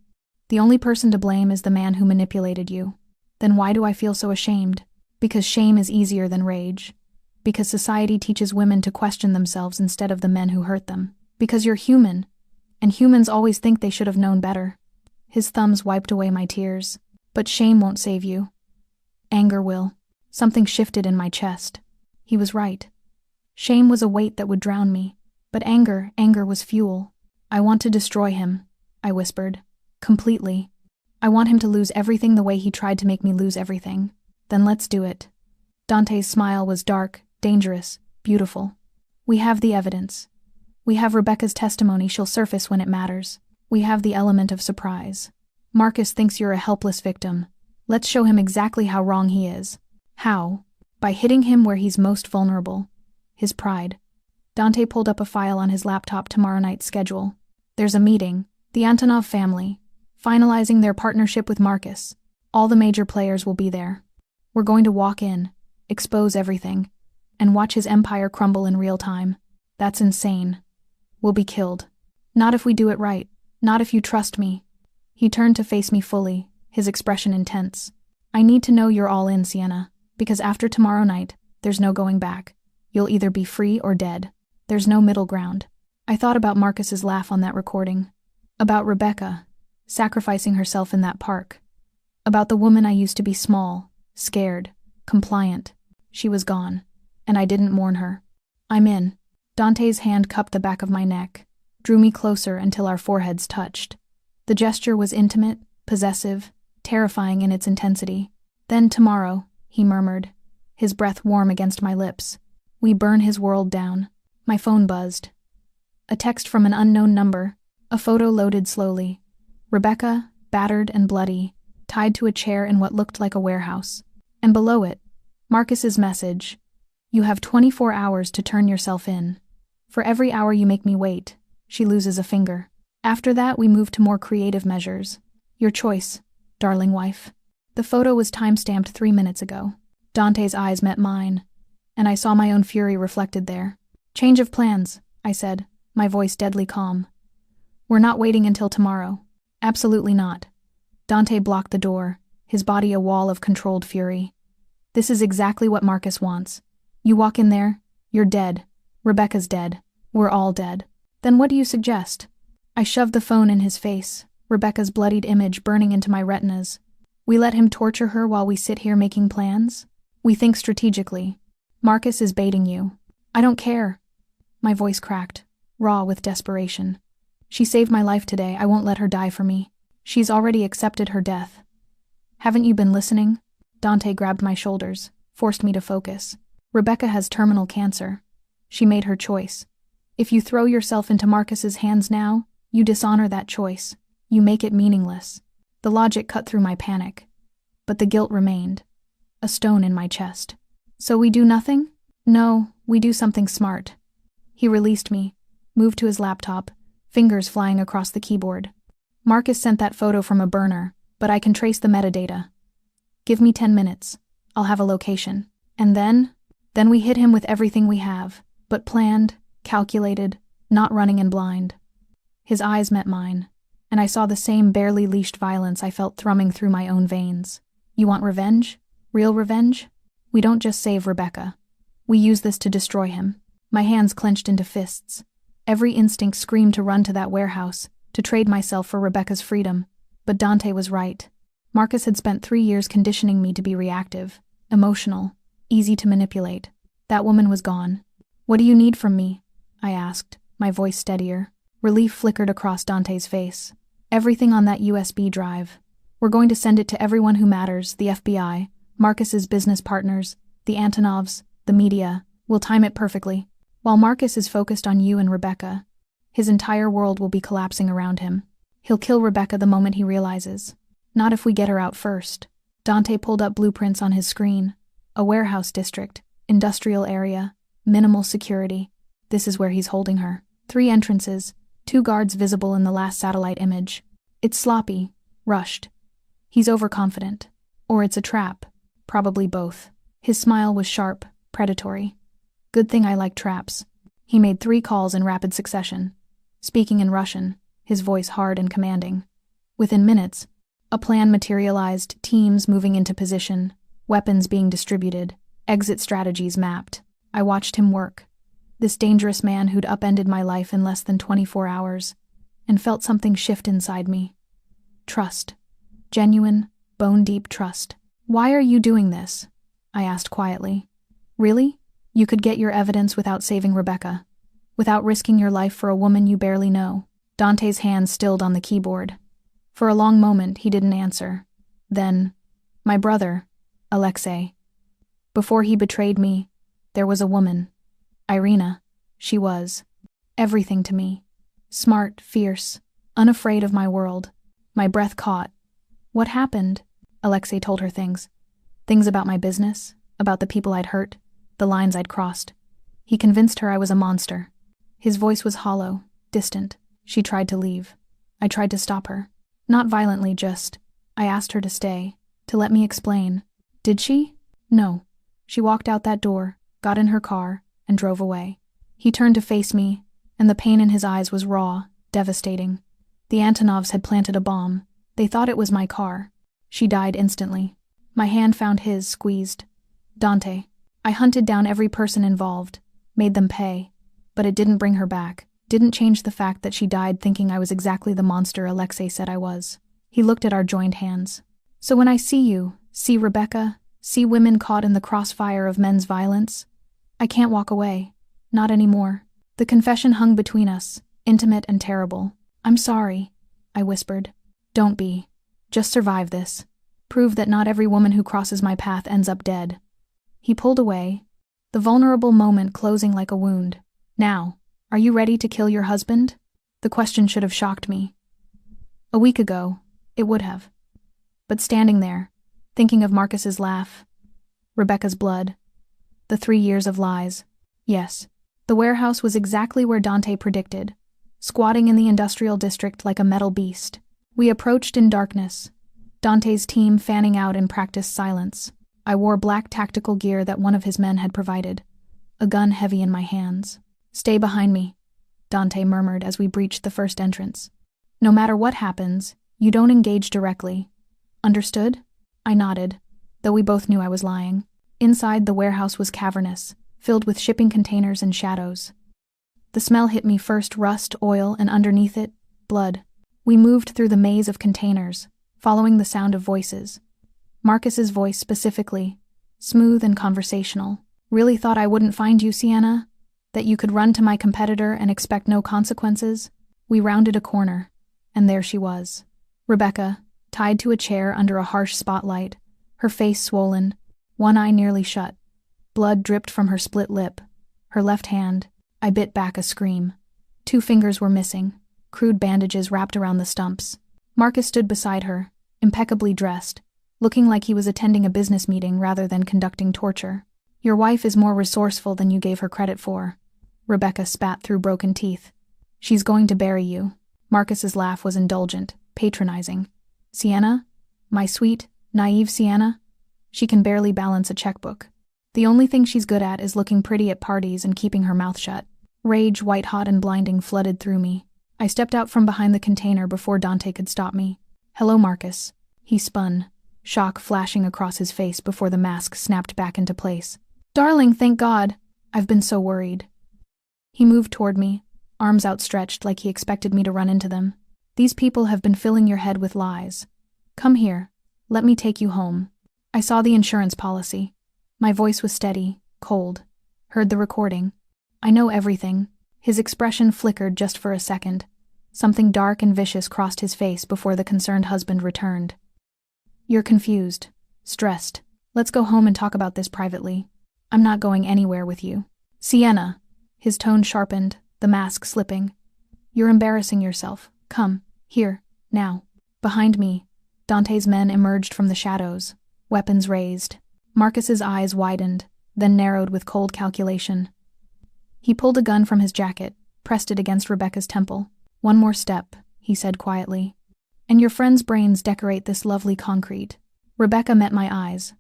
The only person to blame is the man who manipulated you. Then why do I feel so ashamed? Because shame is easier than rage. Because society teaches women to question themselves instead of the men who hurt them. Because you're human, and humans always think they should have known better." His thumbs wiped away my tears. "But shame won't save you. Anger will." Something shifted in my chest. He was right. Shame was a weight that would drown me, but anger was fuel. "I want to destroy him," I whispered. "Completely. I want him to lose everything the way he tried to make me lose everything. Then let's do it." Dante's smile was dark, dangerous, beautiful. "We have the evidence. We have Rebecca's testimony. She'll surface when it matters. We have the element of surprise. Marcus thinks you're a helpless victim. Let's show him exactly how wrong he is." "How?" "By hitting him where he's most vulnerable. His pride." Dante pulled up a file on his laptop. "Tomorrow night's schedule. There's a meeting. The Antonov family, finalizing their partnership with Marcus. All the major players will be there. We're going to walk in, expose everything, and watch his empire crumble in real time. That's insane. We'll be killed. Not if we do it right. Not if you trust me. He turned to face me fully, his expression intense. I need to know you're all in, Sienna, because after tomorrow night, there's no going back. You'll either be free or dead. There's no middle ground. I thought about Marcus's laugh on that recording. About Rebecca, sacrificing herself in that park. About the woman I used to be, small, scared, compliant. She was gone, and I didn't mourn her. I'm in. Dante's hand cupped the back of my neck, drew me closer until our foreheads touched. The gesture was intimate, possessive, terrifying in its intensity. Then tomorrow, he murmured, his breath warm against my lips. We burn his world down. My phone buzzed. A text from an unknown number. A photo loaded slowly. Rebecca, battered and bloody, tied to a chair in what looked like a warehouse. And below it, Marcus's message. You have 24 hours to turn yourself in. For every hour you make me wait, she loses a finger. After that, we move to more creative measures. Your choice, darling wife. The photo was time-stamped 3 minutes ago. Dante's eyes met mine, and I saw my own fury reflected there. Change of plans, I said, my voice deadly calm. We're not waiting until tomorrow. Absolutely not. Dante blocked the door, his body a wall of controlled fury. This is exactly what Marcus wants. You walk in there, you're dead. Rebecca's dead. We're all dead. Then what do you suggest? I shoved the phone in his face, Rebecca's bloodied image burning into my retinas. We let him torture her while we sit here making plans? We think strategically. Marcus is baiting you. I don't care. My voice cracked, raw with desperation. She saved my life today. I won't let her die for me. She's already accepted her death. Haven't you been listening? Dante grabbed my shoulders, forced me to focus. Rebecca has terminal cancer. She made her choice. If you throw yourself into Marcus's hands now, you dishonor that choice. You make it meaningless. The logic cut through my panic. But the guilt remained. A stone in my chest. So we do nothing? No, we do something smart. He released me, moved to his laptop, fingers flying across the keyboard. Marcus sent that photo from a burner, but I can trace the metadata. Give me 10 minutes. I'll have a location. And then we hit him with everything we have, but planned, calculated, not running in blind. His eyes met mine, and I saw the same barely leashed violence I felt thrumming through my own veins. You want revenge? Real revenge? We don't just save Rebecca. We use this to destroy him. My hands clenched into fists. Every instinct screamed to run to that warehouse, to trade myself for Rebecca's freedom. But Dante was right. Marcus had spent 3 years conditioning me to be reactive, emotional, easy to manipulate. That woman was gone. What do you need from me? I asked, my voice steadier. Relief flickered across Dante's face. Everything on that USB drive. We're going to send it to everyone who matters, the FBI, Marcus's business partners, the Antonovs, the media. We'll time it perfectly. While Marcus is focused on you and Rebecca, his entire world will be collapsing around him. He'll kill Rebecca the moment he realizes. Not if we get her out first. Dante pulled up blueprints on his screen. A warehouse district, industrial area, minimal security. This is where he's holding her. 3 entrances, 2 guards visible in the last satellite image. It's sloppy, rushed. He's overconfident. Or it's a trap. Probably both. His smile was sharp, predatory. Good thing I like traps. He made 3 calls in rapid succession, speaking in Russian, his voice hard and commanding. Within minutes, a plan materialized, teams moving into position, weapons being distributed, exit strategies mapped. I watched him work. This dangerous man who'd upended my life in less than 24 hours, and felt something shift inside me. Trust. Genuine, bone-deep trust. Why are you doing this? I asked quietly. Really? You could get your evidence without saving Rebecca, without risking your life for a woman you barely know. Dante's hands stilled on the keyboard. For a long moment, he didn't answer. Then, my brother, Alexei. Before he betrayed me, there was a woman. Irina. She was everything to me. Smart, fierce, unafraid of my world. My breath caught. What happened? Alexei told her things. Things about my business, about the people I'd hurt, the lines I'd crossed. He convinced her I was a monster. His voice was hollow, distant. She tried to leave. I tried to stop her. Not violently, just. I asked her to stay, to let me explain. Did she? No. She walked out that door, got in her car, and drove away. He turned to face me, and the pain in his eyes was raw, devastating. The Antonovs had planted a bomb. They thought it was my car. She died instantly. My hand found his, squeezed. Dante. I hunted down every person involved, made them pay. But it didn't bring her back, didn't change the fact that she died thinking I was exactly the monster Alexei said I was. He looked at our joined hands. So when I see you, see Rebecca, see women caught in the crossfire of men's violence, I can't walk away. Not anymore. The confession hung between us, intimate and terrible. I'm sorry, I whispered. Don't be. Just survive this. Prove that not every woman who crosses my path ends up dead. He pulled away, the vulnerable moment closing like a wound. Now, are you ready to kill your husband? The question should have shocked me. A week ago, it would have. But standing there, thinking of Marcus's laugh, Rebecca's blood, the 3 years of lies. Yes, the warehouse was exactly where Dante predicted, squatting in the industrial district like a metal beast. We approached in darkness, Dante's team fanning out in practiced silence. I wore black tactical gear that one of his men had provided, a gun heavy in my hands. Stay behind me, Dante murmured as we breached the first entrance. No matter what happens, you don't engage directly. Understood? I nodded, though we both knew I was lying. Inside, the warehouse was cavernous, filled with shipping containers and shadows. The smell hit me first, rust, oil, and underneath it, blood. We moved through the maze of containers, following the sound of voices. Marcus's voice specifically, smooth and conversational. Really thought I wouldn't find you, Sienna? That you could run to my competitor and expect no consequences? We rounded a corner, and there she was. Rebecca, tied to a chair under a harsh spotlight, her face swollen, one eye nearly shut. Blood dripped from her split lip. Her left hand, I bit back a scream. 2 fingers were missing, crude bandages wrapped around the stumps. Marcus stood beside her, impeccably dressed, looking like he was attending a business meeting rather than conducting torture. Your wife is more resourceful than you gave her credit for. Rebecca spat through broken teeth. She's going to bury you. Marcus's laugh was indulgent, patronizing. Sienna? My sweet, naive Sienna? She can barely balance a checkbook. The only thing she's good at is looking pretty at parties and keeping her mouth shut. Rage, white-hot and blinding, flooded through me. I stepped out from behind the container before Dante could stop me. Hello, Marcus. He spun, shock flashing across his face before the mask snapped back into place. Darling, thank God. I've been so worried. He moved toward me, arms outstretched like he expected me to run into them. These people have been filling your head with lies. Come here. Let me take you home. I saw the insurance policy. My voice was steady, cold. Heard the recording. I know everything. His expression flickered just for a second. Something dark and vicious crossed his face before the concerned husband returned. You're confused. Stressed. Let's go home and talk about this privately. I'm not going anywhere with you. Sienna. His tone sharpened, the mask slipping. You're embarrassing yourself. Come. Here. Now. Behind me, Dante's men emerged from the shadows, weapons raised. Marcus's eyes widened, then narrowed with cold calculation. He pulled a gun from his jacket, pressed it against Rebecca's temple. One more step, he said quietly. And your friend's brains decorate this lovely concrete. Rebecca met my eyes,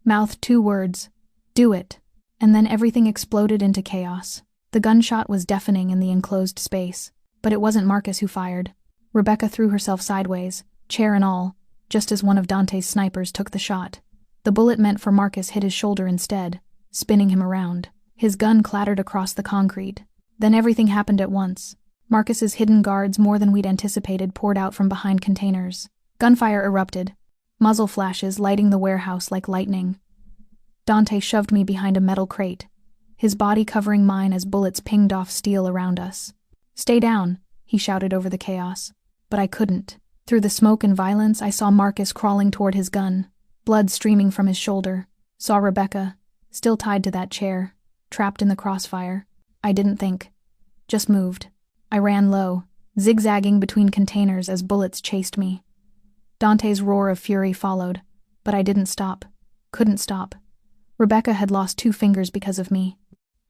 mouthed 2 words, do it, and then everything exploded into chaos. The gunshot was deafening in the enclosed space, but it wasn't Marcus who fired. Rebecca threw herself sideways, chair and all, just as one of Dante's snipers took the shot. The bullet meant for Marcus hit his shoulder instead, spinning him around. His gun clattered across the concrete. Then everything happened at once. Marcus's hidden guards, more than we'd anticipated, poured out from behind containers. Gunfire erupted, muzzle flashes lighting the warehouse like lightning. Dante shoved me behind a metal crate, his body covering mine as bullets pinged off steel around us. Stay down, he shouted over the chaos. But I couldn't. Through the smoke and violence, I saw Marcus crawling toward his gun, blood streaming from his shoulder. Saw Rebecca, still tied to that chair, trapped in the crossfire. I didn't think. Just moved. I ran low, zigzagging between containers as bullets chased me. Dante's roar of fury followed, but I didn't stop. Couldn't stop. Rebecca had lost 2 fingers because of me.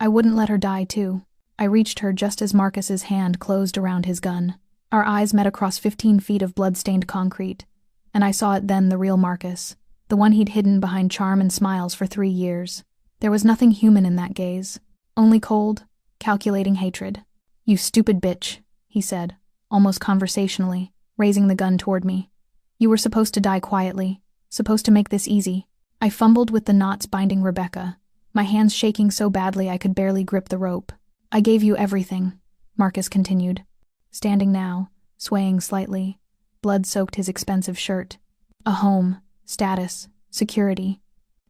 I wouldn't let her die too. I reached her just as Marcus's hand closed around his gun. Our eyes met across 15 feet of blood-stained concrete, and I saw it then, the real Marcus, the one he'd hidden behind charm and smiles for 3 years. There was nothing human in that gaze, only cold, calculating hatred. "You stupid bitch," he said, almost conversationally, raising the gun toward me. "You were supposed to die quietly, supposed to make this easy." I fumbled with the knots binding Rebecca, my hands shaking so badly I could barely grip the rope. "I gave you everything," Marcus continued, standing now, swaying slightly. Blood soaked his expensive shirt. "A home, status, security.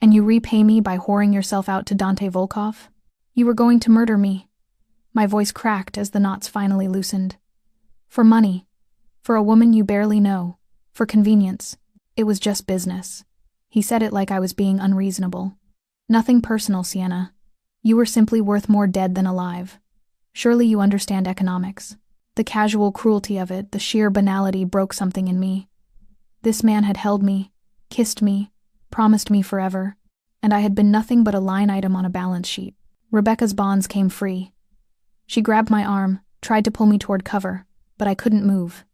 And you repay me by whoring yourself out to Dante Volkov? You were going to murder me." My voice cracked as the knots finally loosened. "For money. For a woman you barely know. For convenience. It was just business." He said it like I was being unreasonable. "Nothing personal, Sienna. You were simply worth more dead than alive. Surely you understand economics." The casual cruelty of it, the sheer banality, broke something in me. This man had held me, kissed me, promised me forever, and I had been nothing but a line item on a balance sheet. Rebecca's bonds came free. She grabbed my arm, tried to pull me toward cover, but I couldn't move.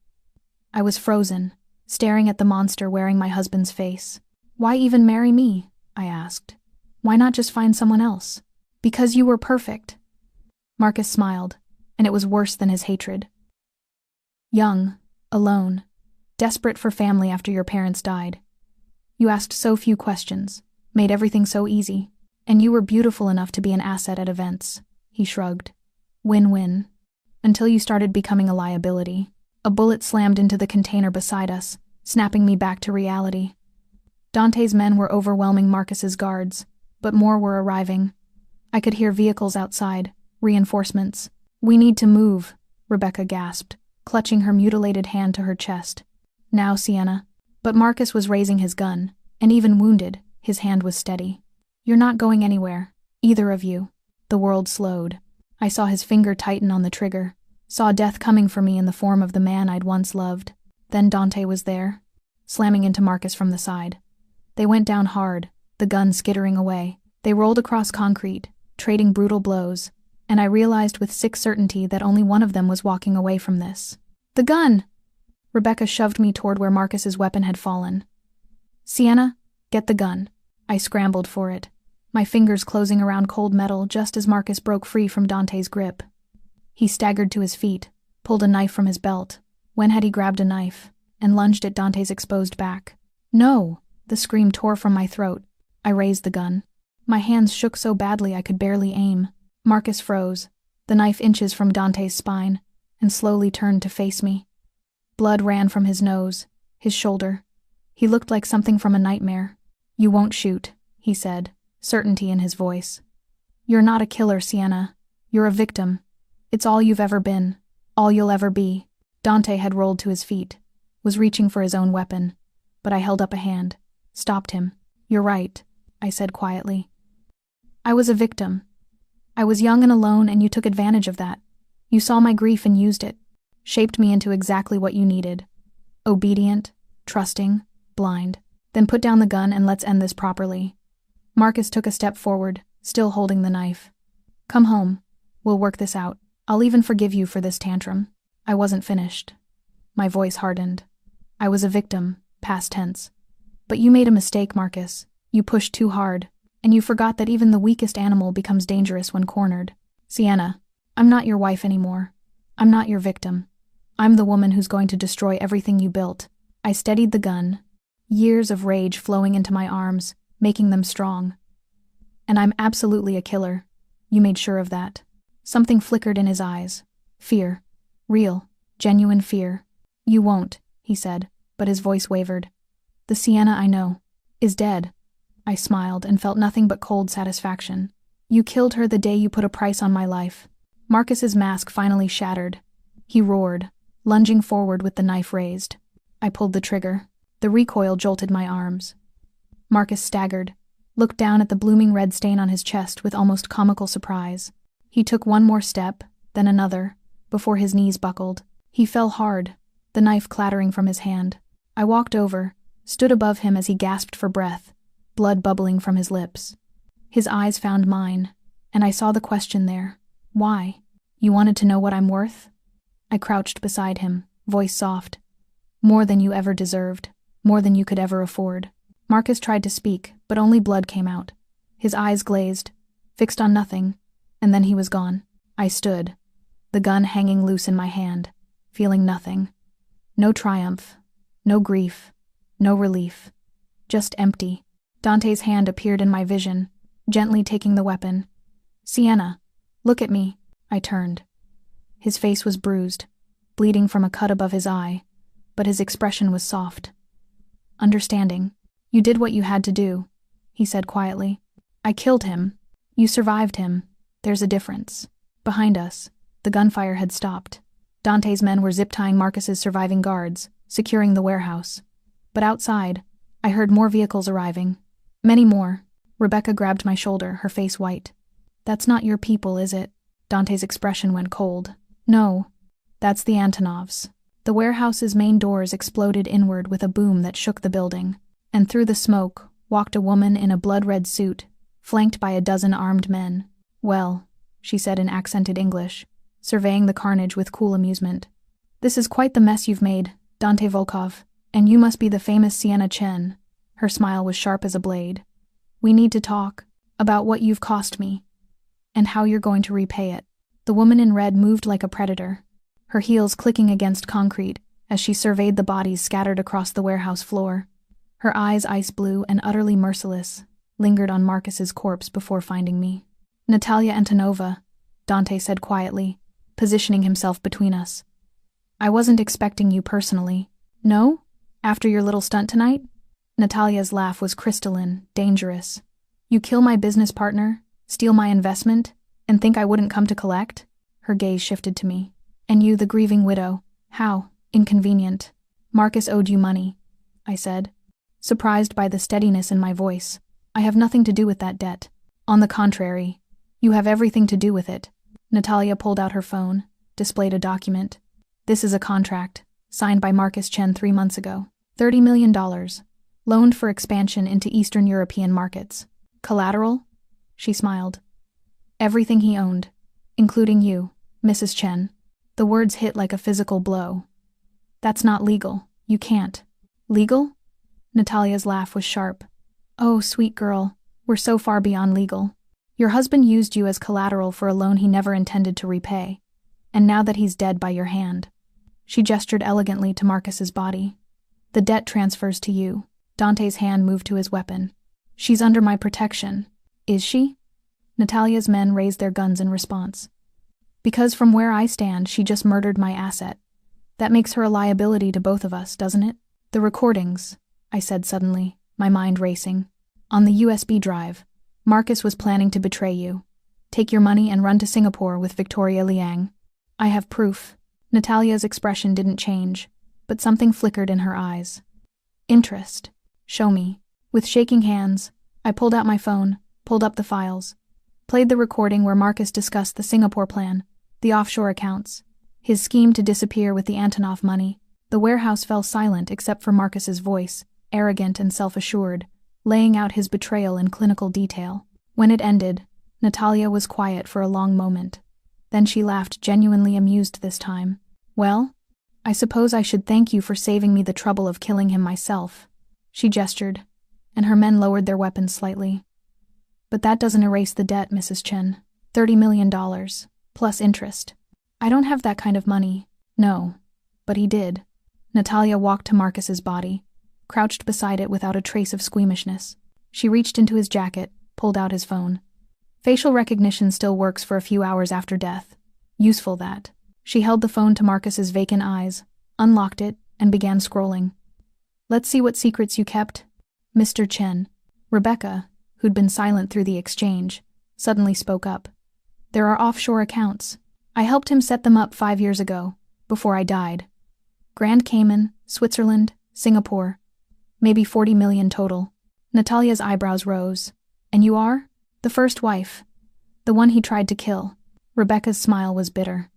I was frozen, staring at the monster wearing my husband's face. "Why even marry me?" I asked. "Why not just find someone else?" "Because you were perfect." Marcus smiled, and it was worse than his hatred. "Young, alone, desperate for family after your parents died. You asked so few questions, made everything so easy, and you were beautiful enough to be an asset at events." He shrugged. "Win-win. Until you started becoming a liability." A bullet slammed into the container beside us, snapping me back to reality. Dante's men were overwhelming Marcus's guards, but more were arriving. I could hear vehicles outside, reinforcements. "We need to move," Rebecca gasped, clutching her mutilated hand to her chest. "Now, Sienna." But Marcus was raising his gun, and even wounded, his hand was steady. "You're not going anywhere, either of you." The world slowed. I saw his finger tighten on the trigger, saw death coming for me in the form of the man I'd once loved. Then Dante was there, slamming into Marcus from the side. They went down hard, the gun skittering away. They rolled across concrete, trading brutal blows, and I realized with sick certainty that only one of them was walking away from this. "The gun!" Rebecca shoved me toward where Marcus's weapon had fallen. "Sienna, get the gun." I scrambled for it, my fingers closing around cold metal just as Marcus broke free from Dante's grip. He staggered to his feet, pulled a knife from his belt. When had he grabbed a knife? And lunged at Dante's exposed back. "No!" The scream tore from my throat. I raised the gun. My hands shook so badly I could barely aim. Marcus froze, the knife inches from Dante's spine, and slowly turned to face me. Blood ran from his nose, his shoulder. He looked like something from a nightmare. "You won't shoot," he said, certainty in his voice. "You're not a killer, Sienna. You're a victim. It's all you've ever been, all you'll ever be." Dante had rolled to his feet, was reaching for his own weapon, but I held up a hand, stopped him. "You're right," I said quietly. "I was a victim. I was young and alone, and you took advantage of that. You saw my grief and used it, shaped me into exactly what you needed. Obedient, trusting, blind. Then put down the gun and let's end this properly." Marcus took a step forward, still holding the knife. "Come home. We'll work this out. I'll even forgive you for this tantrum." I wasn't finished. My voice hardened. "I was a victim, past tense. But you made a mistake, Marcus. You pushed too hard. And you forgot that even the weakest animal becomes dangerous when cornered. Sienna, I'm not your wife anymore. I'm not your victim. I'm the woman who's going to destroy everything you built." I steadied the gun, years of rage flowing into my arms, making them strong. "And I'm absolutely a killer. You made sure of that." Something flickered in his eyes. Fear. Real, genuine fear. "You won't," he said, but his voice wavered. "The Sienna I know is dead." I smiled and felt nothing but cold satisfaction. "You killed her the day you put a price on my life." Marcus's mask finally shattered. He roared, lunging forward with the knife raised. I pulled the trigger. The recoil jolted my arms. Marcus staggered, looked down at the blooming red stain on his chest with almost comical surprise. He took one more step, then another, before his knees buckled. He fell hard, the knife clattering from his hand. I walked over, stood above him as he gasped for breath, blood bubbling from his lips. His eyes found mine, and I saw the question there. "Why? You wanted to know what I'm worth?" I crouched beside him, voice soft. More than you ever deserved, more than you could ever afford. Marcus tried to speak, but only blood came out. His eyes glazed, fixed on nothing, and then he was gone. I stood, the gun hanging loose in my hand, feeling nothing. No triumph, no grief, no relief. Just empty. Dante's hand appeared in my vision, gently taking the weapon. "Sienna, look at me." I turned. His face was bruised, bleeding from a cut above his eye, but his expression was soft. Understanding. "You did what you had to do," he said quietly. "I killed him. You survived him. There's a difference." Behind us, the gunfire had stopped. Dante's men were zip-tying Marcus's surviving guards, securing the warehouse. But outside, I heard more vehicles arriving. Many more. Rebecca grabbed my shoulder, her face white. "That's not your people, is it?" Dante's expression went cold. "No. That's the Antonovs." The warehouse's main doors exploded inward with a boom that shook the building, and through the smoke walked a woman in a blood-red suit, flanked by a dozen armed men. "Well," she said in accented English, surveying the carnage with cool amusement. "This is quite the mess you've made, Dante Volkov, and you must be the famous Sienna Chen." Her smile was sharp as a blade. "We need to talk about what you've cost me, and how you're going to repay it." The woman in red moved like a predator, her heels clicking against concrete as she surveyed the bodies scattered across the warehouse floor. Her eyes, ice blue and utterly merciless, lingered on Marcus's corpse before finding me. "Natalia Antonova," Dante said quietly, positioning himself between us. "I wasn't expecting you personally." "No? After your little stunt tonight?" Natalia's laugh was crystalline, dangerous. "You kill my business partner, steal my investment, and think I wouldn't come to collect?" Her gaze shifted to me. "And you, the grieving widow, how inconvenient." "Marcus owed you money," I said, surprised by the steadiness in my voice. "I have nothing to do with that debt. On the contrary, you have everything to do with it." Natalia pulled out her phone, displayed a document. "This is a contract, signed by Marcus Chen 3 months ago. $30 million, loaned for expansion into Eastern European markets. Collateral?" She smiled. "Everything he owned, including you, Mrs. Chen." The words hit like a physical blow. "That's not legal. You can't." "Legal?" Natalia's laugh was sharp. "Oh, sweet girl, we're so far beyond legal. Your husband used you as collateral for a loan he never intended to repay, and now that he's dead by your hand." She gestured elegantly to Marcus's body. "The debt transfers to you." Dante's hand moved to his weapon. "She's under my protection." "Is she?" Natalia's men raised their guns in response. "Because from where I stand, she just murdered my asset. That makes her a liability to both of us, doesn't it?" "The recordings," I said suddenly, my mind racing. "On the USB drive, Marcus was planning to betray you, take your money and run to Singapore with Victoria Liang. I have proof." Natalia's expression didn't change, but something flickered in her eyes. "Interest. Show me." With shaking hands, I pulled out my phone, pulled up the files, played the recording where Marcus discussed the Singapore plan, the offshore accounts, his scheme to disappear with the Antonov money. The warehouse fell silent except for Marcus's voice, arrogant and self-assured, laying out his betrayal in clinical detail. When it ended, Natalia was quiet for a long moment. Then she laughed, genuinely amused this time. "Well, I suppose I should thank you for saving me the trouble of killing him myself." She gestured, and her men lowered their weapons slightly. "But that doesn't erase the debt, Mrs. Chen. $30 million, plus interest. I don't have that kind of money." "No, but he did." Natalia walked to Marcus's body, crouched beside it without a trace of squeamishness. She reached into his jacket, pulled out his phone. "Facial recognition still works for a few hours after death. Useful, that." She held the phone to Marcus's vacant eyes, unlocked it, and began scrolling. "Let's see what secrets you kept, Mr. Chen." Rebecca, who'd been silent through the exchange, suddenly spoke up. "There are offshore accounts. I helped him set them up 5 years ago, before I died. Grand Cayman, Switzerland, Singapore. Maybe 40 million total." Natalia's eyebrows rose. "And you are?" "The first wife. The one he tried to kill." Rebecca's smile was bitter.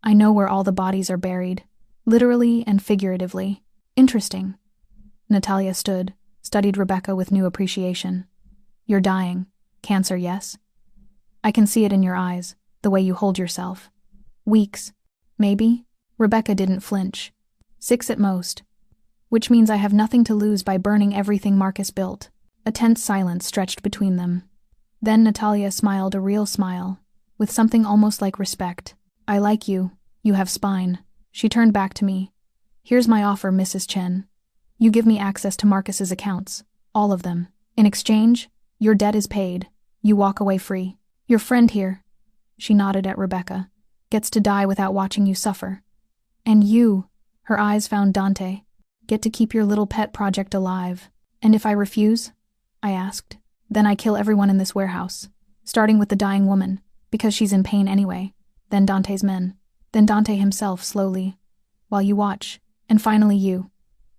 "I know where all the bodies are buried, literally and figuratively." "Interesting." Natalia stood, studied Rebecca with new appreciation. "You're dying. Cancer, yes? I can see it in your eyes, the way you hold yourself. Weeks, maybe?" Rebecca didn't flinch, 6 at most. Which means I have nothing to lose by burning everything Marcus built. A tense silence stretched between them. Then Natalia smiled a real smile, with something almost like respect. I like you. You have spine. She turned back to me. Here's my offer, Mrs. Chen. You give me access to Marcus's accounts. All of them. In exchange, your debt is paid. You walk away free. Your friend here, she nodded at Rebecca, gets to die without watching you suffer. And you, her eyes found Dante, get to keep your little pet project alive. And if I refuse? I asked. Then I kill everyone in this warehouse, starting with the dying woman, because she's in pain anyway, then Dante's men, then Dante himself slowly, while you watch, and finally you.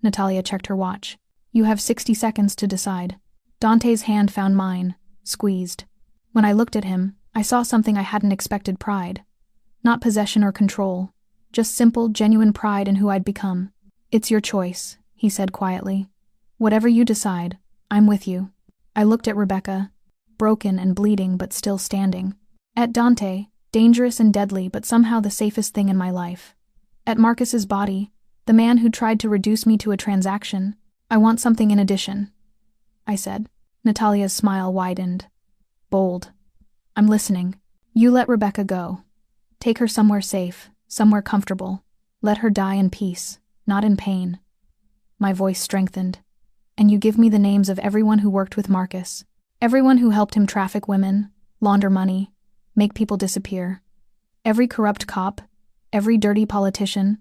Natalia checked her watch. You have 60 seconds to decide. Dante's hand found mine, squeezed. When I looked at him, I saw something I hadn't expected: pride. Not possession or control, just simple, genuine pride in who I'd become. It's your choice, he said quietly. Whatever you decide, I'm with you. I looked at Rebecca, broken and bleeding but still standing. At Dante, dangerous and deadly but somehow the safest thing in my life. At Marcus's body, the man who tried to reduce me to a transaction. I want something in addition, I said. Natalia's smile widened. Bold. I'm listening. You let Rebecca go. Take her somewhere safe, somewhere comfortable. Let her die in peace, not in pain. My voice strengthened. And you give me the names of everyone who worked with Marcus. Everyone who helped him traffic women, launder money, make people disappear. Every corrupt cop, every dirty politician,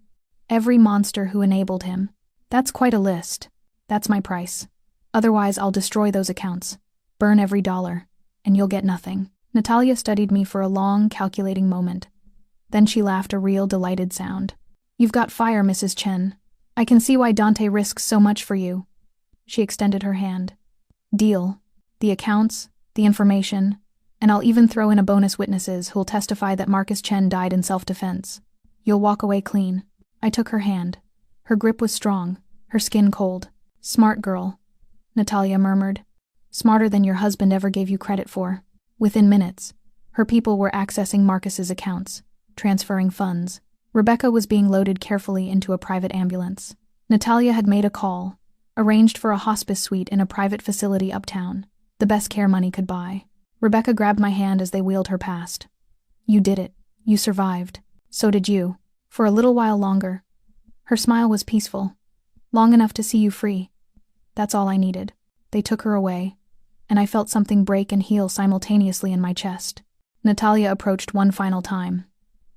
every monster who enabled him. That's quite a list. That's my price. Otherwise, I'll destroy those accounts, burn every dollar, and you'll get nothing. Natalia studied me for a long, calculating moment. Then she laughed a real, delighted sound. You've got fire, Mrs. Chen. I can see why Dante risks so much for you. She extended her hand. Deal. The accounts, the information, and I'll even throw in a bonus witnesses who'll testify that Marcus Chen died in self-defense. You'll walk away clean. I took her hand. Her grip was strong, her skin cold. Smart girl, Natalia murmured. Smarter than your husband ever gave you credit for. Within minutes, her people were accessing Marcus's accounts, transferring funds. Rebecca was being loaded carefully into a private ambulance. Natalia had made a call, arranged for a hospice suite in a private facility uptown, the best care money could buy. Rebecca grabbed my hand as they wheeled her past. You did it. You survived. So did you. For a little while longer. Her smile was peaceful. Long enough to see you free. That's all I needed. They took her away, and I felt something break and heal simultaneously in my chest. Natalia approached one final time.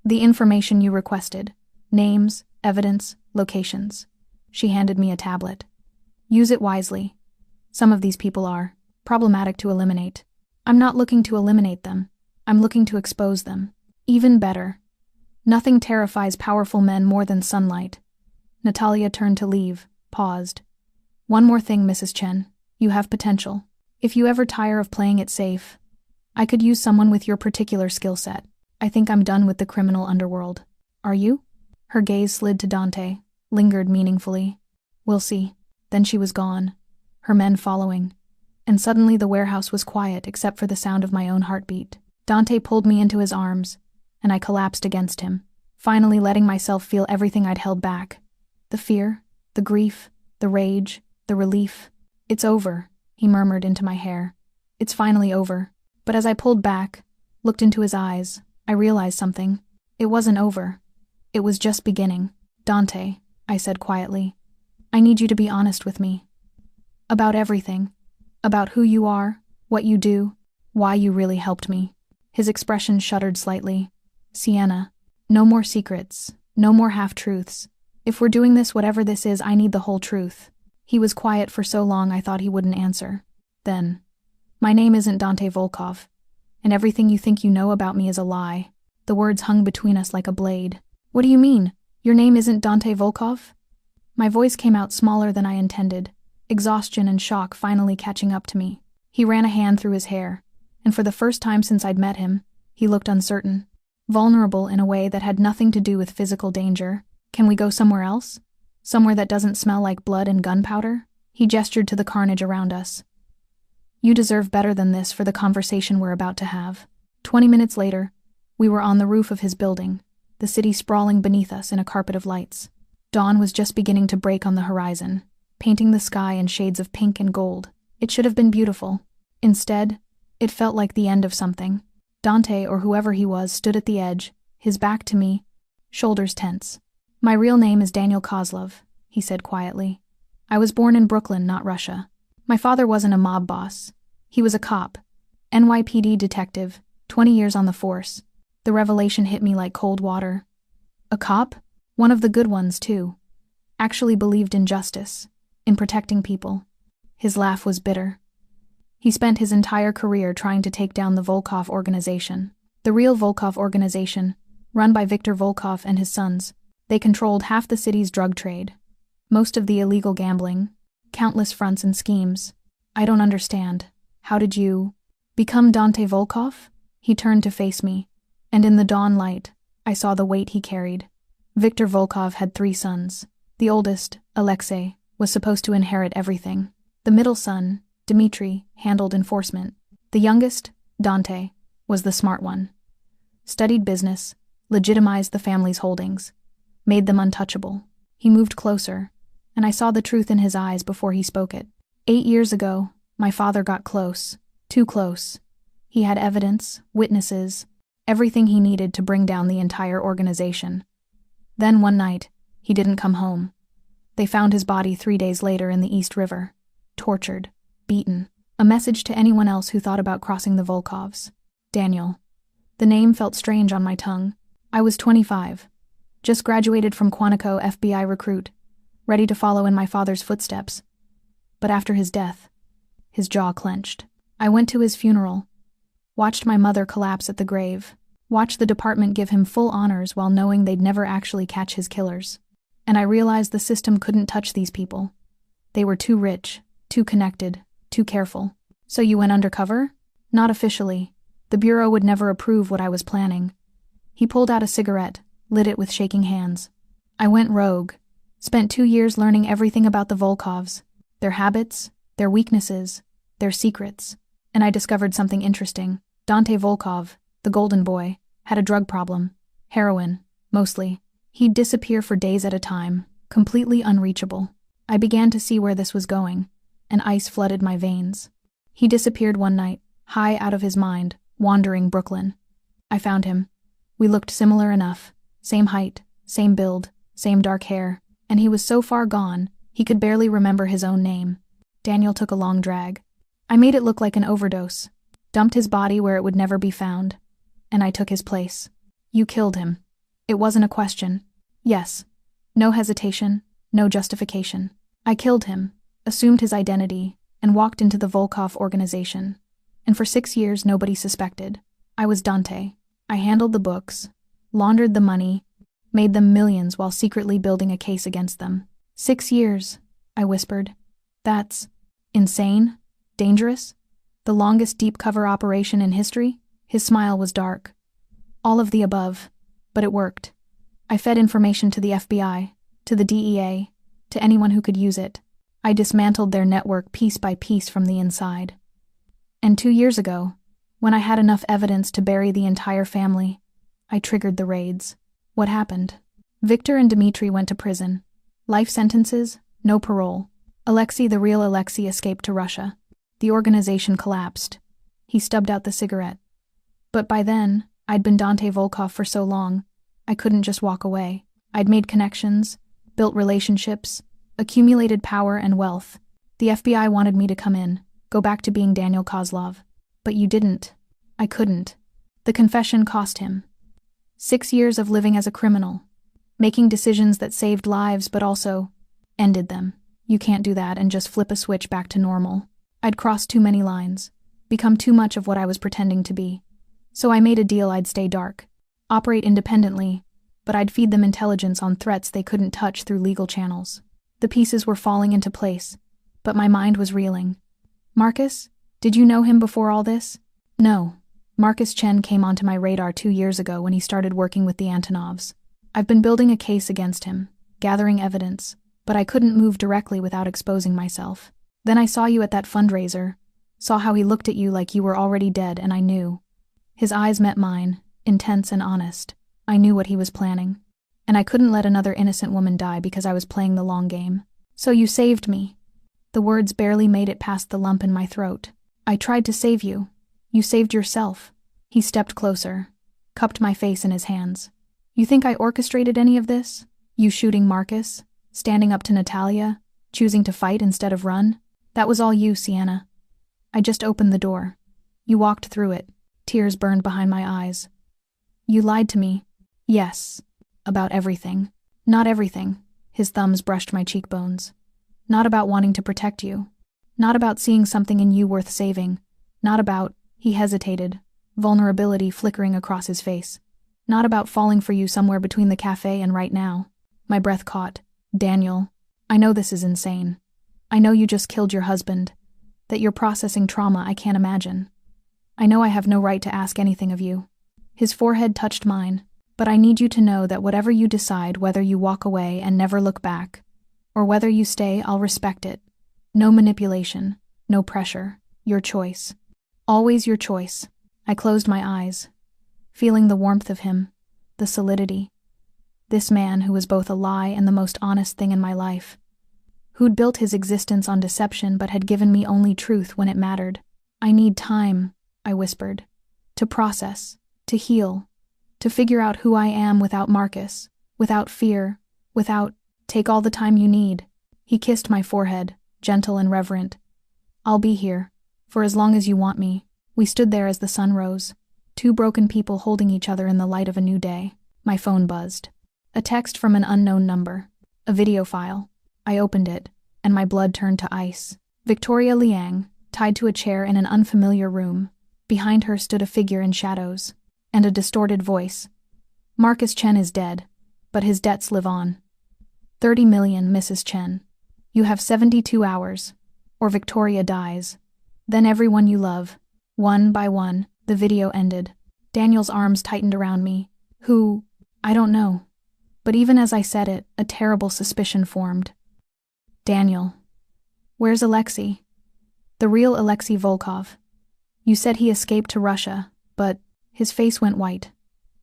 The information you requested. Names, evidence, locations. She handed me a tablet. Use it wisely. Some of these people are problematic to eliminate. I'm not looking to eliminate them. I'm looking to expose them. Even better. Nothing terrifies powerful men more than sunlight. Natalia turned to leave, paused. One more thing, Mrs. Chen. You have potential. If you ever tire of playing it safe, I could use someone with your particular skill set. I think I'm done with the criminal underworld. Are you? Her gaze slid to Dante, lingered meaningfully. We'll see. Then she was gone, her men following. And suddenly the warehouse was quiet except for the sound of my own heartbeat. Dante pulled me into his arms, and I collapsed against him, finally letting myself feel everything I'd held back. The fear, the grief, the rage, the relief. It's over, he murmured into my hair. It's finally over. But as I pulled back, looked into his eyes, I realized something. It wasn't over. It was just beginning. Dante, I said quietly, I need you to be honest with me. About everything. About who you are, what you do, why you really helped me. His expression shuddered slightly. Sienna, no more secrets, no more half-truths. If we're doing this, whatever this is, I need the whole truth. He was quiet for so long I thought he wouldn't answer. Then, my name isn't Dante Volkov, and everything you think you know about me is a lie. The words hung between us like a blade. What do you mean? Your name isn't Dante Volkov? My voice came out smaller than I intended, exhaustion and shock finally catching up to me. He ran a hand through his hair, and for the first time since I'd met him, he looked uncertain, vulnerable in a way that had nothing to do with physical danger. Can we go somewhere else? Somewhere that doesn't smell like blood and gunpowder? He gestured to the carnage around us. You deserve better than this for the conversation we're about to have. 20 minutes later, we were on the roof of his building, the city sprawling beneath us in a carpet of lights. Dawn was just beginning to break on the horizon, painting the sky in shades of pink and gold. It should have been beautiful. Instead, it felt like the end of something. Dante, or whoever he was, stood at the edge, his back to me, shoulders tense. "My real name is Daniel Kozlov," he said quietly. "I was born in Brooklyn, not Russia. My father wasn't a mob boss. He was a cop. NYPD detective, 20 years on the force." The revelation hit me like cold water. A cop? One of the good ones, too. Actually believed in justice, in protecting people. His laugh was bitter. He spent his entire career trying to take down the Volkov organization. The real Volkov organization, run by Viktor Volkov and his sons. They controlled half the city's drug trade, most of the illegal gambling, countless fronts and schemes. "I don't understand. How did you become Dante Volkov?" He turned to face me, and in the dawn light, I saw the weight he carried. Viktor Volkov had 3 sons. The oldest, Alexei, was supposed to inherit everything. The middle son, Dmitri, handled enforcement. The youngest, Dante, was the smart one. Studied business, legitimized the family's holdings, made them untouchable. He moved closer, and I saw the truth in his eyes before he spoke it. 8 years ago, my father got close, too close. He had evidence, witnesses, everything he needed to bring down the entire organization. Then one night, he didn't come home. They found his body 3 days later in the East River, tortured, beaten. A message to anyone else who thought about crossing the Volkovs. Daniel. The name felt strange on my tongue. I was 25. Just graduated from Quantico, FBI recruit, ready to follow in my father's footsteps. But after his death, his jaw clenched. I went to his funeral, watched my mother collapse at the grave, watched the department give him full honors while knowing they'd never actually catch his killers. And I realized the system couldn't touch these people. They were too rich, too connected, too careful. "So you went undercover?" "Not officially. The Bureau would never approve what I was planning." He pulled out a cigarette, lit it with shaking hands. "I went rogue. Spent 2 years learning everything about the Volkovs, their habits, their weaknesses, their secrets. And I discovered something interesting. Dante Volkov, the golden boy, had a drug problem. Heroin, mostly. He'd disappear for days at a time, completely unreachable. I began to see where this was going, and ice flooded my veins. He disappeared one night, high out of his mind, wandering Brooklyn. I found him. We looked similar enough. Same height, same build, same dark hair, and he was so far gone, he could barely remember his own name. Daniel took a long drag. I made it look like an overdose, dumped his body where it would never be found, and I took his place. You killed him. It wasn't a question. Yes. No hesitation, no justification. I killed him, assumed his identity, and walked into the Volkov organization. And for 6 years nobody suspected. I was Dante. I handled the books, laundered the money, made them millions while secretly building a case against them. 6 years, I whispered. That's insane? Dangerous? The longest deep cover operation in history? His smile was dark. All of the above, but it worked. I fed information to the FBI, to the DEA, to anyone who could use it. I dismantled their network piece by piece from the inside. And 2 years ago, when I had enough evidence to bury the entire family, I triggered the raids. What happened? Viktor and Dmitri went to prison. Life sentences, no parole. Alexei, the real Alexei, escaped to Russia. The organization collapsed. He stubbed out the cigarette. But by then, I'd been Dante Volkov for so long, I couldn't just walk away. I'd made connections, built relationships, accumulated power and wealth. The FBI wanted me to come in, go back to being Daniel Kozlov. But you didn't. I couldn't. The confession cost him. 6 years of living as a criminal, making decisions that saved lives but also ended them. You can't do that and just flip a switch back to normal. I'd crossed too many lines, become too much of what I was pretending to be. So I made a deal I'd stay dark, operate independently, but I'd feed them intelligence on threats they couldn't touch through legal channels. The pieces were falling into place, but my mind was reeling. Marcus? Did you know him before all this? No. Marcus Chen came onto my radar 2 years ago when he started working with the Antonovs. I've been building a case against him, gathering evidence, but I couldn't move directly without exposing myself. Then I saw you at that fundraiser, saw how he looked at you like you were already dead, and I knew. His eyes met mine, intense and honest. I knew what he was planning. And I couldn't let another innocent woman die because I was playing the long game. So you saved me. The words barely made it past the lump in my throat. I tried to save you. You saved yourself. He stepped closer, cupped my face in his hands. You think I orchestrated any of this? You shooting Marcus? Standing up to Natalia? Choosing to fight instead of run? That was all you, Sienna. I just opened the door. You walked through it. Tears burned behind my eyes. You lied to me. Yes. About everything. Not everything. His thumbs brushed my cheekbones. Not about wanting to protect you. Not about seeing something in you worth saving. Not about, he hesitated, vulnerability flickering across his face. Not about falling for you somewhere between the cafe and right now. My breath caught. Daniel, I know this is insane. I know you just killed your husband. That you're processing trauma I can't imagine. I know I have no right to ask anything of you. His forehead touched mine. But I need you to know that whatever you decide, whether you walk away and never look back, or whether you stay, I'll respect it. No manipulation, no pressure, your choice. Always your choice. I closed my eyes, feeling the warmth of him, the solidity. This man who was both a lie and the most honest thing in my life. Who'd built his existence on deception but had given me only truth when it mattered. I need time, I whispered, to process, to heal. To figure out who I am without Marcus, without fear, without, take all the time you need. He kissed my forehead, gentle and reverent. I'll be here, for as long as you want me. We stood there as the sun rose, two broken people holding each other in the light of a new day. My phone buzzed. A text from an unknown number. A video file. I opened it, and my blood turned to ice. Victoria Liang, tied to a chair in an unfamiliar room. Behind her stood a figure in shadows. And a distorted voice. Marcus Chen is dead, but his debts live on. 30 million, Mrs. Chen. You have 72 hours, or Victoria dies. Then everyone you love. One by one, the video ended. Daniel's arms tightened around me. Who? I don't know. But even as I said it, a terrible suspicion formed. Daniel. Where's Alexei? The real Alexei Volkov. You said he escaped to Russia, but... His face went white.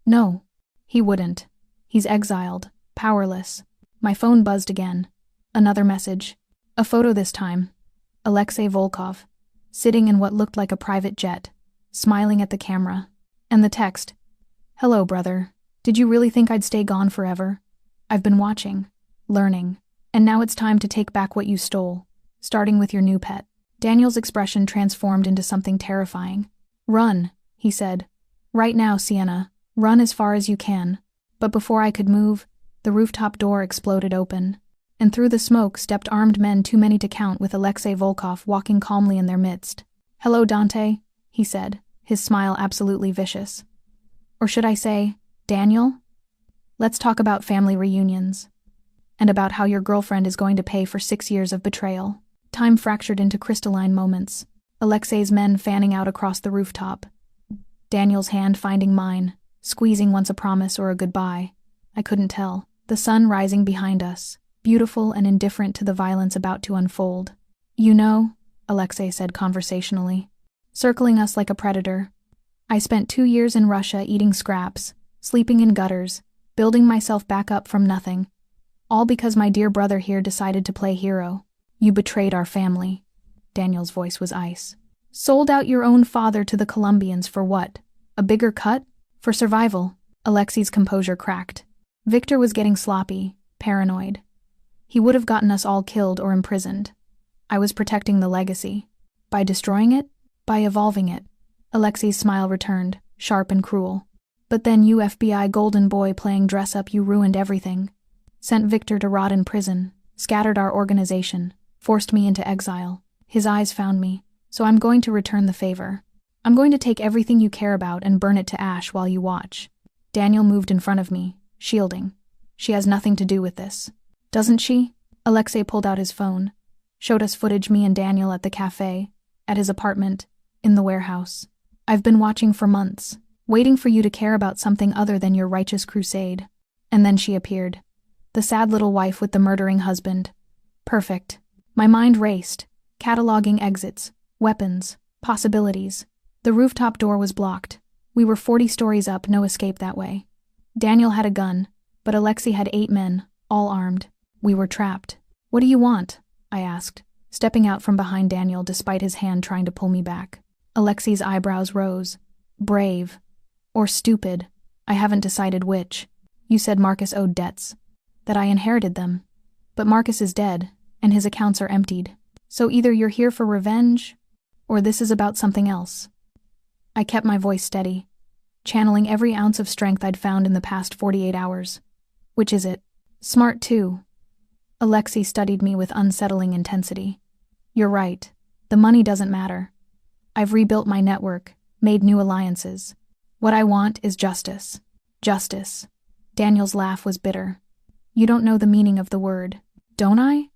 No, he wouldn't. He's exiled, powerless. My phone buzzed again. Another message. A photo this time. Alexei Volkov, sitting in what looked like a private jet, smiling at the camera. And the text. Hello, brother. Did you really think I'd stay gone forever? I've been watching, learning, and now it's time to take back what you stole, starting with your new pet. Daniel's expression transformed into something terrifying. Run, he said. Right now, Sienna, run as far as you can. But before I could move, the rooftop door exploded open, and through the smoke stepped armed men too many to count with Alexei Volkov walking calmly in their midst. Hello, Dante, he said, his smile absolutely vicious. Or should I say, Daniel? Let's talk about family reunions. And about how your girlfriend is going to pay for 6 years of betrayal. Time fractured into crystalline moments. Alexei's men fanning out across the rooftop. Daniel's hand finding mine, squeezing once a promise or a goodbye. I couldn't tell. The sun rising behind us, beautiful and indifferent to the violence about to unfold. You know, Alexei said conversationally, circling us like a predator. I spent 2 years in Russia eating scraps, sleeping in gutters, building myself back up from nothing. All because my dear brother here decided to play hero. You betrayed our family. Daniel's voice was ice. Sold out your own father to the Colombians for what? A bigger cut? For survival. Alexei's composure cracked. Victor was getting sloppy, paranoid. He would have gotten us all killed or imprisoned. I was protecting the legacy. By destroying it? By evolving it. Alexei's smile returned, sharp and cruel. But then you FBI golden boy playing dress-up, you ruined everything. Sent Victor to rot in prison, scattered our organization, forced me into exile. His eyes found me. So I'm going to return the favor. I'm going to take everything you care about and burn it to ash while you watch. Daniel moved in front of me, shielding. She has nothing to do with this. Doesn't she? Alexei pulled out his phone, showed us footage me and Daniel at the cafe, at his apartment, in the warehouse. I've been watching for months, waiting for you to care about something other than your righteous crusade. And then she appeared. The sad little wife with the murdering husband. Perfect. My mind raced, cataloging exits. Weapons, possibilities. The rooftop door was blocked. We were 40 stories up, no escape that way. Daniel had a gun, But Alexei had 8 men, all armed. We were trapped. "What do you want?" I asked, stepping out from behind Daniel despite his hand trying to pull me back. Alexei's eyebrows rose. "Brave. Or stupid. I haven't decided which. You said Marcus owed debts. That I inherited them. But Marcus is dead, and his accounts are emptied. So either you're here for revenge, or this is about something else." I kept my voice steady, channeling every ounce of strength I'd found in the past 48 hours. "Which is it?" "Smart too." Alexei studied me with unsettling intensity. "You're right. The money doesn't matter. I've rebuilt my network, made new alliances. What I want is justice." "Justice." Daniel's laugh was bitter. "You don't know the meaning of the word, don't I?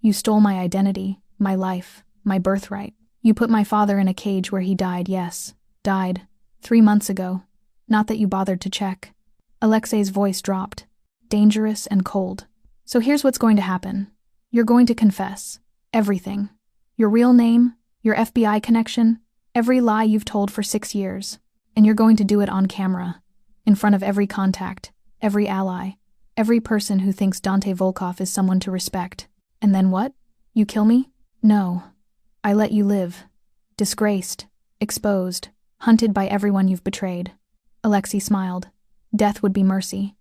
You stole my identity, my life, my birthright. You put my father in a cage where he died, yes, died, 3 months ago. Not that you bothered to check." Alexei's voice dropped, dangerous and cold. "So here's what's going to happen. You're going to confess. Everything. Your real name, your FBI connection, every lie you've told for 6 years. And you're going to do it on camera, in front of every contact, every ally, every person who thinks Dante Volkov is someone to respect. And then what? You kill me? No. I let you live. Disgraced, exposed, hunted by everyone you've betrayed." Alexei smiled. "Death would be mercy.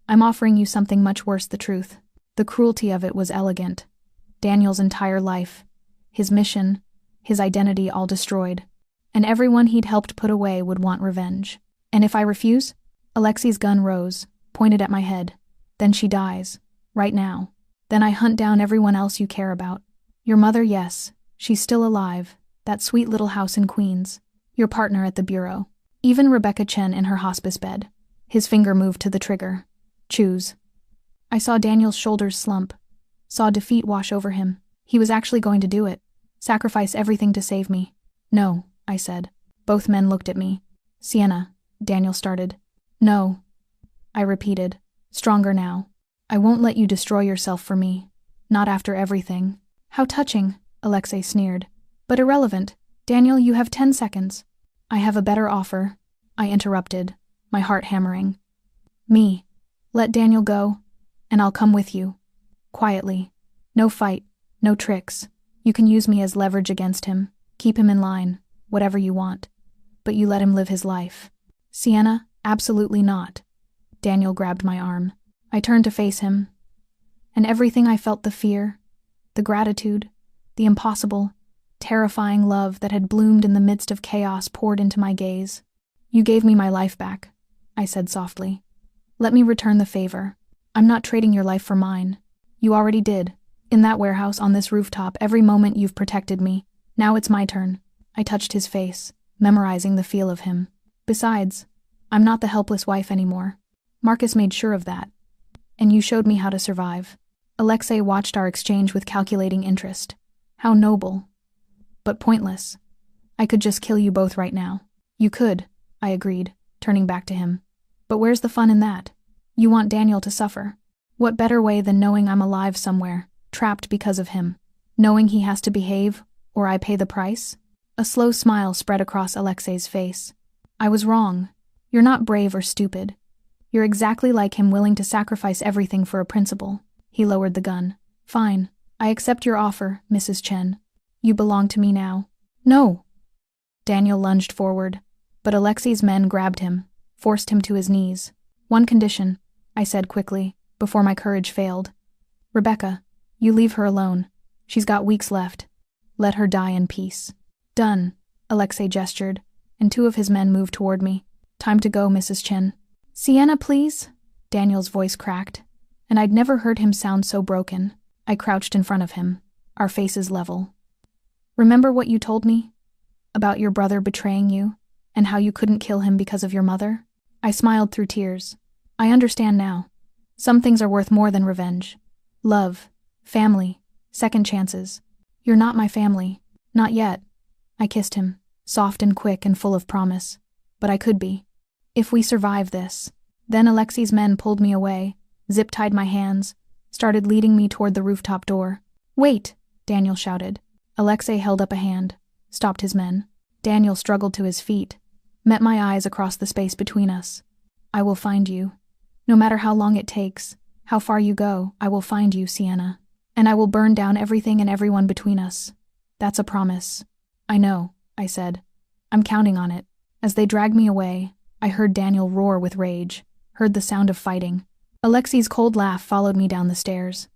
I'm offering you something much worse, the truth." The cruelty of it was elegant. Daniel's entire life, his mission, his identity all destroyed. And everyone he'd helped put away would want revenge. "And if I refuse?" Alexei's gun rose, pointed at my head. "Then she dies. Right now. Then I hunt down everyone else you care about. Your mother, yes. She's still alive. That sweet little house in Queens. Your partner at the bureau. Even Rebecca Chen in her hospice bed." His finger moved to the trigger. "Choose." I saw Daniel's shoulders slump. Saw defeat wash over him. He was actually going to do it. Sacrifice everything to save me. "No," I said. Both men looked at me. "Sienna," Daniel started. "No," I repeated, stronger now. "I won't let you destroy yourself for me. Not after everything." "How touching," Alexei sneered. "But irrelevant. Daniel, you have 10 seconds. "I have a better offer," I interrupted, my heart hammering. "Me. Let Daniel go, and I'll come with you. Quietly. No fight, no tricks. You can use me as leverage against him. Keep him in line, whatever you want. But you let him live his life." "Sienna, absolutely not." Daniel grabbed my arm. I turned to face him, and everything I felt, the fear, the gratitude, the impossible, terrifying love that had bloomed in the midst of chaos poured into my gaze. "You gave me my life back," I said softly. "Let me return the favor. I'm not trading your life for mine. You already did. In that warehouse, on this rooftop, every moment you've protected me. Now it's my turn." I touched his face, memorizing the feel of him. "Besides, I'm not the helpless wife anymore. Marcus made sure of that. And you showed me how to survive." Alexei watched our exchange with calculating interest. How noble. But pointless. "I could just kill you both right now." "You could," I agreed, turning back to him. "But where's the fun in that? You want Daniel to suffer. What better way than knowing I'm alive somewhere, trapped because of him? Knowing he has to behave, or I pay the price?" A slow smile spread across Alexei's face. "I was wrong. You're not brave or stupid. You're exactly like him, willing to sacrifice everything for a principle." He lowered the gun. "Fine. I accept your offer, Mrs. Chen. You belong to me now." "No!" Daniel lunged forward, but Alexei's men grabbed him, forced him to his knees. "One condition," I said quickly, before my courage failed. "Rebecca, you leave her alone. She's got weeks left. Let her die in peace." "Done," Alexei gestured, and 2 of his men moved toward me. "Time to go, Mrs. Chen." "Sienna, please?" Daniel's voice cracked, and I'd never heard him sound so broken. I crouched in front of him, our faces level. "Remember what you told me? About your brother betraying you, and how you couldn't kill him because of your mother?" I smiled through tears. "I understand now. Some things are worth more than revenge. Love, family, second chances. You're not my family. Not yet." I kissed him, soft and quick and full of promise. "But I could be. If we survive this." Then Alexei's men pulled me away, zip-tied my hands, started leading me toward the rooftop door. "Wait!" Daniel shouted. Alexei held up a hand, stopped his men. Daniel struggled to his feet, met my eyes across the space between us. "I will find you. No matter how long it takes, how far you go, I will find you, Sienna. And I will burn down everything and everyone between us. That's a promise. I know, I said. I'm counting on it. As they dragged me away, I heard Daniel roar with rage, heard the sound of fighting. Alexei's cold laugh followed me down the stairs.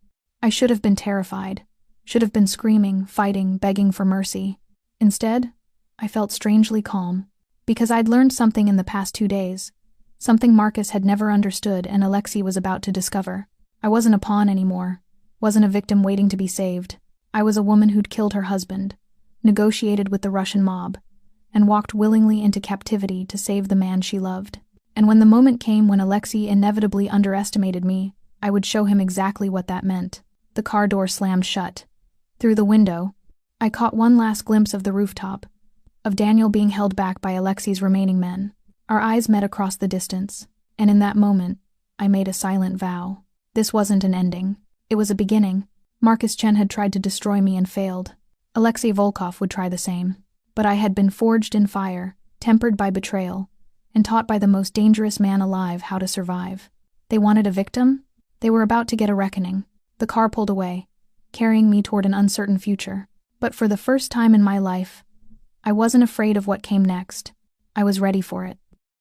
I should have been terrified, should have been screaming, fighting, begging for mercy. Instead, I felt strangely calm, because I'd learned something in the past 2 days, something Marcus had never understood and Alexei was about to discover. I wasn't a pawn anymore, wasn't a victim waiting to be saved. I was a woman who'd killed her husband, negotiated with the Russian mob, and walked willingly into captivity to save the man she loved. And when the moment came when Alexei inevitably underestimated me, I would show him exactly what that meant. The car door slammed shut. Through the window, I caught one last glimpse of the rooftop, of Daniel being held back by Alexei's remaining men. Our eyes met across the distance, and in that moment, I made a silent vow. This wasn't an ending. It was a beginning. Marcus Chen had tried to destroy me and failed. Alexei Volkov would try the same. But I had been forged in fire, tempered by betrayal, and taught by the most dangerous man alive how to survive. They wanted a victim? They were about to get a reckoning. The car pulled away, carrying me toward an uncertain future. But for the first time in my life, I wasn't afraid of what came next. I was ready for it.